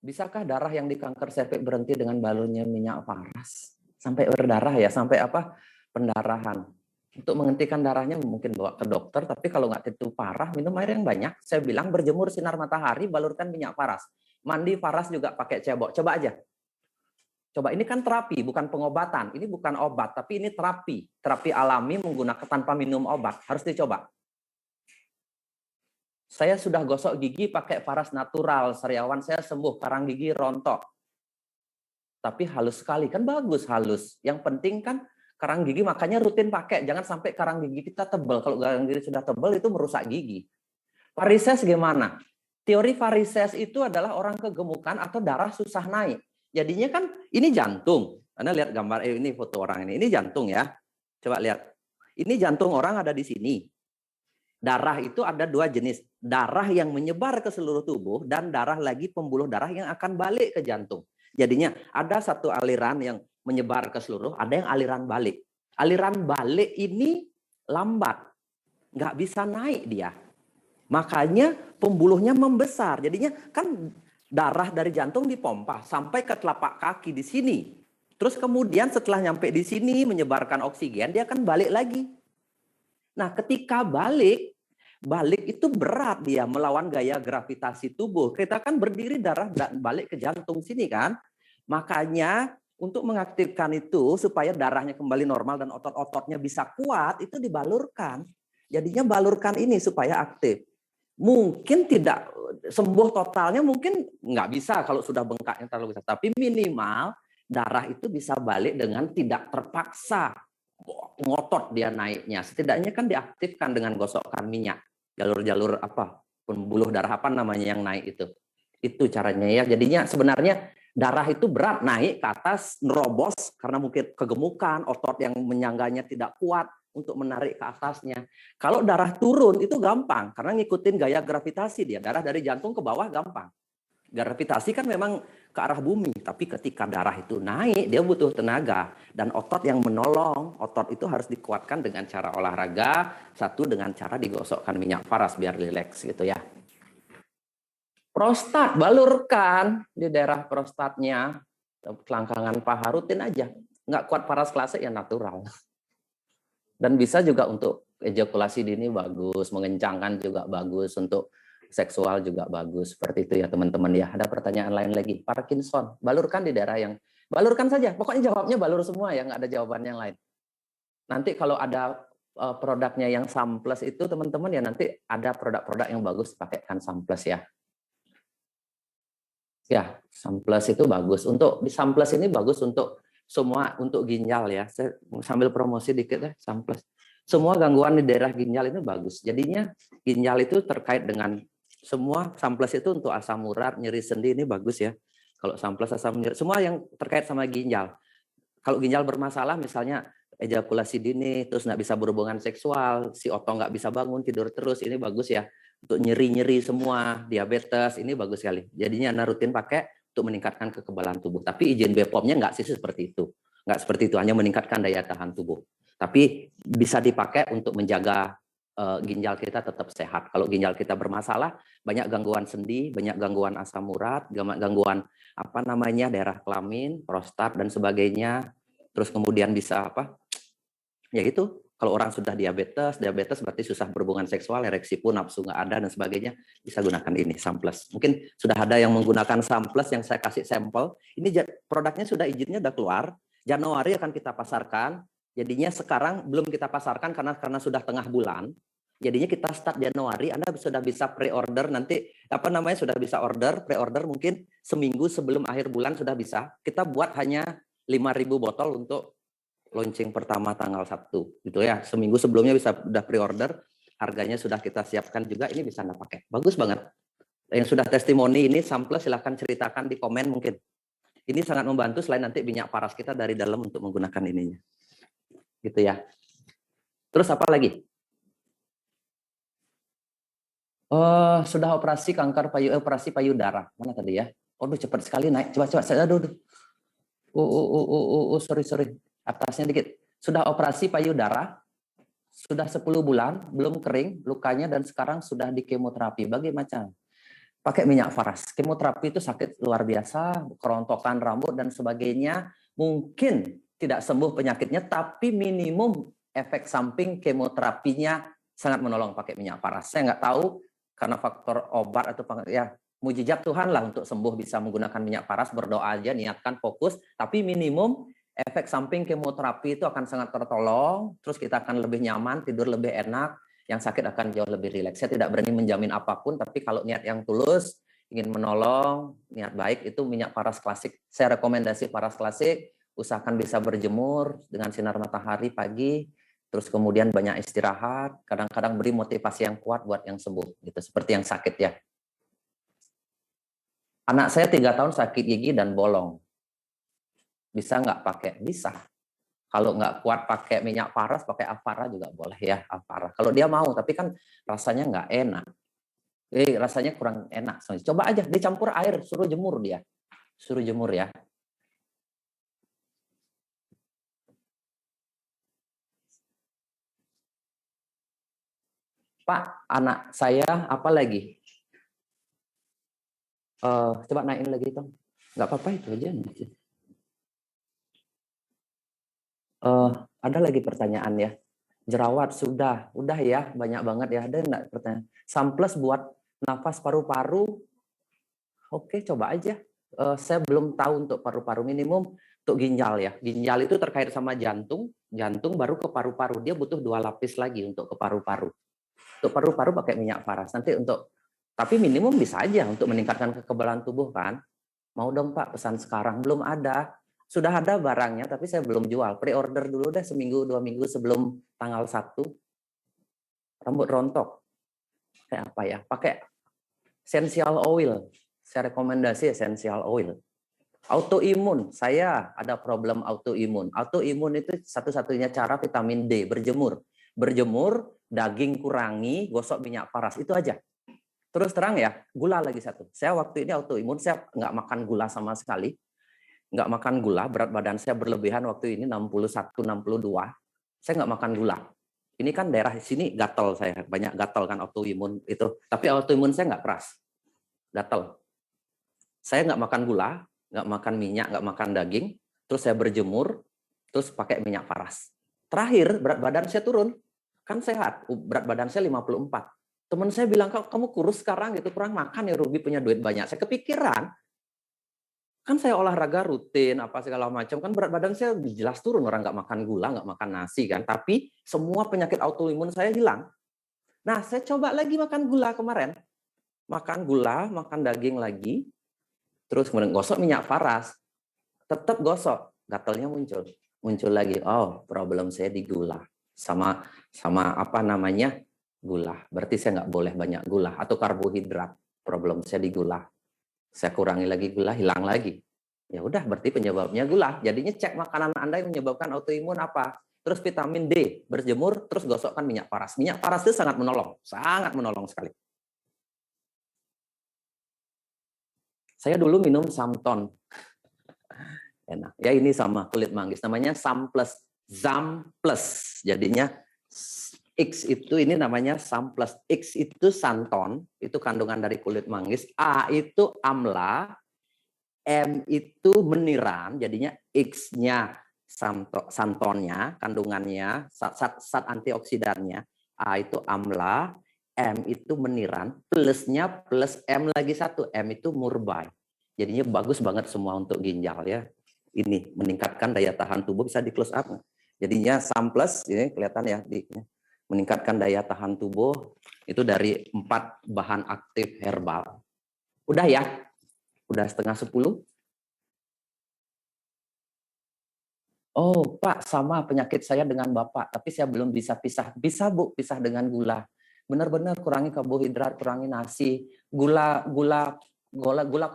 Bisakah darah yang di kanker serviks berhenti dengan balurnya minyak paras? Sampai berdarah ya, sampai apa? Pendarahan. Untuk menghentikan darahnya mungkin bawa ke dokter, tapi kalau nggak itu parah, minum air yang banyak. Saya bilang berjemur sinar matahari, balurkan minyak paras. Mandi paras juga pakai cebok. Coba aja. Coba, ini kan terapi, bukan pengobatan. Ini bukan obat, tapi ini terapi. Terapi alami menggunakan tanpa minum obat. Harus dicoba. Saya sudah gosok gigi pakai paras natural. Sariawan saya sembuh, karang gigi rontok. Tapi halus sekali, kan bagus halus. Yang penting kan karang gigi, makanya rutin pakai. Jangan sampai karang gigi kita tebal. Kalau karang gigi sudah tebal itu merusak gigi. Varises gimana? Teori varises itu adalah orang kegemukan atau darah susah naik. Jadinya kan ini jantung. Anda lihat gambar ini, foto orang ini. Ini jantung ya. Coba lihat. Ini jantung orang ada di sini. Darah itu ada dua jenis. Darah yang menyebar ke seluruh tubuh dan darah lagi pembuluh darah yang akan balik ke jantung. Jadinya ada satu aliran yang menyebar ke seluruh, ada yang aliran balik. Aliran balik ini lambat. Nggak bisa naik dia. Makanya pembuluhnya membesar. Jadinya kan darah dari jantung dipompa sampai ke telapak kaki di sini. Terus kemudian setelah nyampe di sini menyebarkan oksigen, dia akan balik lagi. Nah, ketika balik itu berat dia melawan gaya gravitasi tubuh. Kita kan berdiri, darah balik ke jantung sini kan. Makanya untuk mengaktifkan itu supaya darahnya kembali normal dan otot-ototnya bisa kuat, itu dibalurkan. Jadinya balurkan ini supaya aktif. Mungkin tidak sembuh totalnya, mungkin nggak bisa kalau sudah bengkaknya terlalu besar. Tapi minimal darah itu bisa balik dengan tidak terpaksa ngotot dia naiknya. Setidaknya kan diaktifkan dengan gosokkan minyak. Jalur-jalur apa, pembuluh darah apa namanya yang naik itu. Itu caranya ya. Jadinya sebenarnya darah itu berat naik ke atas, nerobos karena mungkin kegemukan, otot yang menyangganya tidak kuat untuk menarik ke atasnya. Kalau darah turun itu gampang karena ngikutin gaya gravitasi dia. Darah dari jantung ke bawah gampang. Gravitasi kan memang ke arah bumi, tapi ketika darah itu naik dia butuh tenaga dan otot yang menolong. Otot itu harus dikuatkan dengan cara olahraga, satu dengan cara digosokkan minyak paras biar rileks gitu ya. Prostat, balurkan di daerah prostatnya, kelangkangan paha rutin aja. Nggak kuat paras klasik ya natural. Dan bisa juga untuk ejakulasi dini bagus, mengencangkan juga bagus, untuk seksual juga bagus. Seperti itu ya teman-teman ya. Ada pertanyaan lain lagi? Parkinson, balurkan di daerah yang, balurkan saja. Pokoknya jawabnya balur semua ya, nggak ada jawaban yang lain. Nanti kalau ada produknya yang Samples itu teman-teman ya, nanti ada produk-produk yang bagus pakaikan Samples ya. Ya, Samples itu bagus. Untuk di Samples ini bagus untuk semua, untuk ginjal ya. Saya sambil promosi dikit ya, Samples. Semua gangguan di daerah ginjal ini bagus. Jadinya ginjal itu terkait dengan semua. Samples itu untuk asam urat, nyeri sendi ini bagus ya. Kalau Samples asam urat, semua yang terkait sama ginjal. Kalau ginjal bermasalah misalnya ejakulasi dini, terus nggak bisa berhubungan seksual, si otong nggak bisa bangun, tidur terus, ini bagus ya. Untuk nyeri-nyeri semua, diabetes, ini bagus sekali. Jadinya Anda rutin pakai untuk meningkatkan kekebalan tubuh. Tapi izin BPOM-nya nggak sih seperti itu. Nggak seperti itu, hanya meningkatkan daya tahan tubuh. Tapi bisa dipakai untuk menjaga ginjal kita tetap sehat. Kalau ginjal kita bermasalah, banyak gangguan sendi, banyak gangguan asam urat, gangguan apa namanya daerah kelamin, prostat dan sebagainya. Terus kemudian bisa apa? Ya itu. Kalau orang sudah diabetes berarti susah berhubungan seksual, ereksi pun, nafsu nggak ada dan sebagainya, bisa gunakan ini Samples. Mungkin sudah ada yang menggunakan Samples yang saya kasih sampel. Ini produknya sudah izinnya udah keluar. Januari akan kita pasarkan. Jadinya sekarang belum kita pasarkan karena sudah tengah bulan. Jadinya kita start Januari, Anda sudah bisa pre-order nanti apa namanya sudah bisa order, pre-order mungkin seminggu sebelum akhir bulan sudah bisa. Kita buat hanya 5.000 botol untuk launching pertama tanggal 1 gitu ya. Seminggu sebelumnya bisa udah pre-order, harganya sudah kita siapkan juga, ini bisa Anda pakai. Bagus banget. Yang sudah testimoni ini sampel silahkan ceritakan di komen mungkin. Ini sangat membantu selain nanti minyak paras kita dari dalam untuk menggunakan ininya. Gitu ya. Terus apa lagi? Sudah operasi kanker operasi payudara. Mana tadi ya? Aduh cepat sekali naik. Coba saya aduh. Sorry. Atasnya dikit. Sudah operasi payudara. Sudah 10 bulan, belum kering lukanya dan sekarang sudah di kemoterapi. Bagaimana? Pakai minyak faras. Kemoterapi itu sakit luar biasa, kerontokan rambut dan sebagainya. Mungkin tidak sembuh penyakitnya, tapi minimum efek samping kemoterapinya sangat menolong pakai minyak faras. Saya nggak tahu karena faktor obat atau ya mujizat Tuhan lah untuk sembuh bisa menggunakan minyak faras. Berdoa aja, niatkan fokus. Tapi minimum efek samping kemoterapi itu akan sangat tertolong. Terus kita akan lebih nyaman, tidur lebih enak. Yang sakit akan jauh lebih rileks. Saya tidak berani menjamin apapun, tapi kalau niat yang tulus, ingin menolong, niat baik, itu minyak paras klasik. Saya rekomendasi paras klasik, usahakan bisa berjemur dengan sinar matahari pagi, terus kemudian banyak istirahat, kadang-kadang beri motivasi yang kuat buat yang sembuh, gitu. Seperti yang sakit ya. Anak saya 3 tahun sakit gigi dan bolong. Bisa nggak pakai? Bisa. Kalau nggak kuat pakai minyak paras, pakai Avara juga boleh ya, Avara. Kalau dia mau, tapi kan rasanya nggak enak. Rasanya kurang enak. Coba aja, dicampur air, suruh jemur dia. Suruh jemur ya. Pak, anak saya apa lagi? Coba naikin lagi, Tom. Nggak apa-apa itu aja. Ada lagi pertanyaan ya. Jerawat udah ya, banyak banget ya. Ada enggak pertanyaan? Samples buat nafas paru-paru. Oke, coba aja. Saya belum tahu untuk paru-paru, minimum untuk ginjal ya. Ginjal itu terkait sama jantung, jantung baru ke paru-paru. Dia butuh 2 lapis lagi untuk ke paru-paru. Untuk paru-paru pakai minyak paras. Nanti tapi minimum bisa aja untuk meningkatkan kekebalan tubuh kan. Mau dong Pak pesan sekarang, belum ada. Sudah ada barangnya, tapi saya belum jual. Pre-order dulu deh 1-2 minggu sebelum tanggal 1. Rambut rontok. Kayak apa ya? Pakai essential oil. Saya rekomendasi essential oil. Autoimun. Saya ada problem autoimun. Autoimun itu satu-satunya cara vitamin D, berjemur. Berjemur, daging kurangi, gosok minyak paras. Itu aja. Terus terang ya, gula lagi satu. Saya waktu ini autoimun, saya nggak makan gula sama sekali. Nggak makan gula, berat badan saya berlebihan waktu ini 61, 62. Saya nggak makan gula. Ini kan daerah sini gatal saya, banyak gatal kan autoimun itu. Tapi autoimun saya nggak keras, gatal. Saya nggak makan gula, nggak makan minyak, nggak makan daging. Terus saya berjemur, terus pakai minyak paras. Terakhir berat badan saya turun, kan sehat. Berat badan saya 54. Teman saya bilang, kamu kurus sekarang gitu, kurang makan ya Ruby punya duit banyak. Saya kepikiran, kan saya olahraga rutin, apa segala macam, kan berat badan saya jelas turun, orang nggak makan gula, nggak makan nasi kan, tapi semua penyakit autoimun saya hilang. Nah, saya coba lagi makan gula kemarin. Makan gula, makan daging lagi, terus kemudian gosok minyak paras, tetap gosok, gatalnya muncul lagi. Oh, problem saya di gula, sama apa namanya, gula. Berarti saya nggak boleh banyak gula atau karbohidrat. Problem saya di gula. Saya kurangi lagi gula, hilang lagi. Ya udah, berarti penyebabnya gula. Jadinya cek makanan Anda yang menyebabkan autoimun apa. Terus vitamin D, berjemur, terus gosokkan minyak paras. Minyak paras itu sangat menolong sekali. Saya dulu minum Samton. Enak. Ya ini sama kulit manggis, namanya Samplus. Zamplus. Jadinya X itu ini namanya Samplus. X itu santon, itu kandungan dari kulit manggis. A itu amla, M itu meniran, jadinya X-nya santonnya, kandungannya, zat antioksidannya. A itu amla, M itu meniran, plusnya plus M lagi satu, M itu murbay. Jadinya bagus banget semua untuk ginjal ya. Ini meningkatkan daya tahan tubuh, bisa di close up. Jadinya Samplus, ini kelihatan ya, meningkatkan daya tahan tubuh itu dari 4 bahan aktif herbal. Udah ya? Udah 9:30? Oh, Pak, sama penyakit saya dengan Bapak, tapi saya belum bisa pisah. Bisa, Bu, pisah dengan gula. benar-benar kurangi karbohidrat, kurangi nasi, gula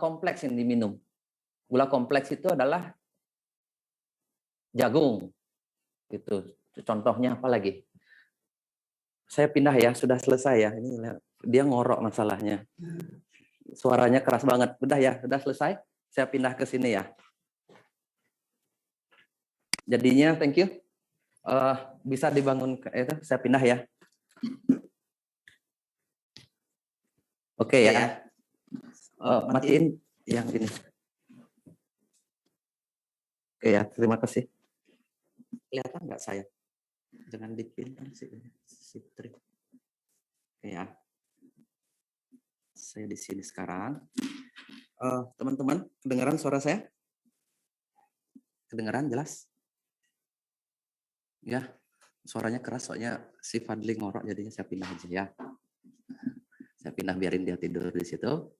kompleks yang diminum. Gula kompleks itu adalah jagung. Gitu. Contohnya apa lagi? Saya pindah ya, sudah selesai ya. Ini dia ngorok masalahnya. Suaranya keras banget. Udah ya, sudah selesai. Saya pindah ke sini ya. Jadinya thank you. Bisa dibangun itu, saya pindah ya. Oke ya. Matiin yang ini. Oke ya, terima kasih. Kelihatan nggak saya? Jangan dipindah sih. Oke ya. Saya di sini sekarang. Teman-teman, kedengaran suara saya? Kedengaran jelas? Ya, suaranya keras soalnya si Fadli ngorok, jadinya saya pindah aja ya. Saya pindah biarin dia tidur di situ.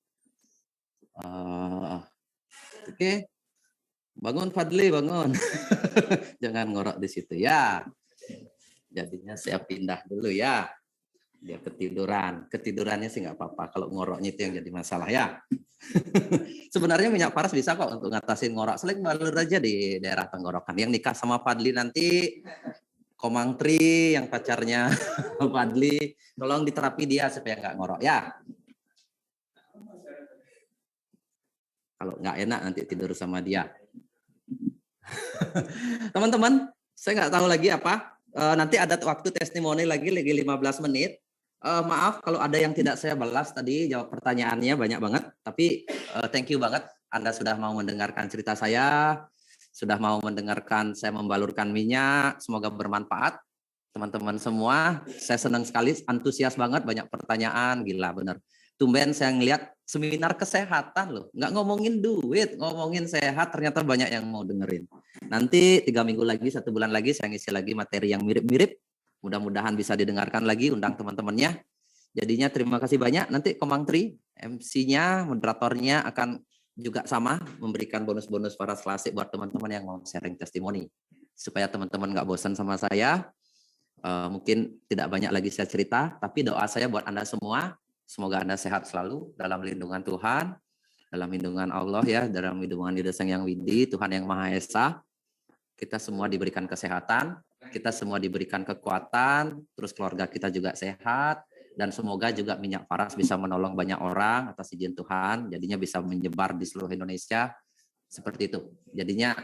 Oke. Bangun Fadli, bangun. Jangan ngorok di situ ya. Jadinya saya pindah dulu ya. Dia ketiduran. Ketidurannya sih nggak apa-apa. Kalau ngoroknya itu yang jadi masalah ya. Sebenarnya minyak paras bisa kok untuk ngatasin ngorok. Seling balur aja di daerah tenggorokan. Yang nikah sama Fadli nanti, Komang Tri yang pacarnya Fadli, tolong diterapi dia supaya nggak ngorok ya. Kalau nggak enak nanti tidur sama dia. Teman-teman, saya nggak tahu lagi apa. Nanti ada waktu testimoni lagi 15 menit. Maaf kalau ada yang tidak saya balas tadi, jawab pertanyaannya banyak banget. Tapi thank you banget Anda sudah mau mendengarkan cerita saya, sudah mau mendengarkan saya membalurkan minyak. Semoga bermanfaat teman-teman semua. Saya senang sekali, antusias banget, banyak pertanyaan, gila bener. Tumben saya ngelihat seminar kesehatan loh, nggak ngomongin duit, ngomongin sehat, ternyata banyak yang mau dengerin. Nanti 3 minggu lagi, 1 bulan lagi saya ngisi lagi materi yang mirip-mirip. Mudah-mudahan bisa didengarkan lagi, undang teman-temannya. Jadinya terima kasih banyak. Nanti Komang Tri, MC-nya, moderatornya akan juga sama, memberikan bonus-bonus paras klasik buat teman-teman yang mau sharing testimoni. Supaya teman-teman nggak bosan sama saya. Mungkin tidak banyak lagi saya cerita, tapi doa saya buat Anda semua, semoga Anda sehat selalu dalam lindungan Tuhan, dalam lindungan Allah ya, dalam lindungan Sang Yang Widi, Tuhan Yang Maha Esa. Kita semua diberikan kesehatan, kita semua diberikan kekuatan, terus keluarga kita juga sehat, dan semoga juga minyak paras bisa menolong banyak orang atas izin Tuhan, jadinya bisa menyebar di seluruh Indonesia, seperti itu. Jadinya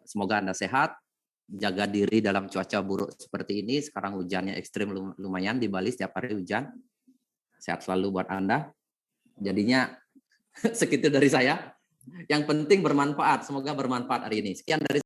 semoga Anda sehat, jaga diri dalam cuaca buruk seperti ini, sekarang hujannya ekstrim lumayan, di Bali setiap hari hujan, sehat selalu buat Anda. Jadinya segitu dari saya, yang penting bermanfaat, semoga bermanfaat hari ini. Sekian dari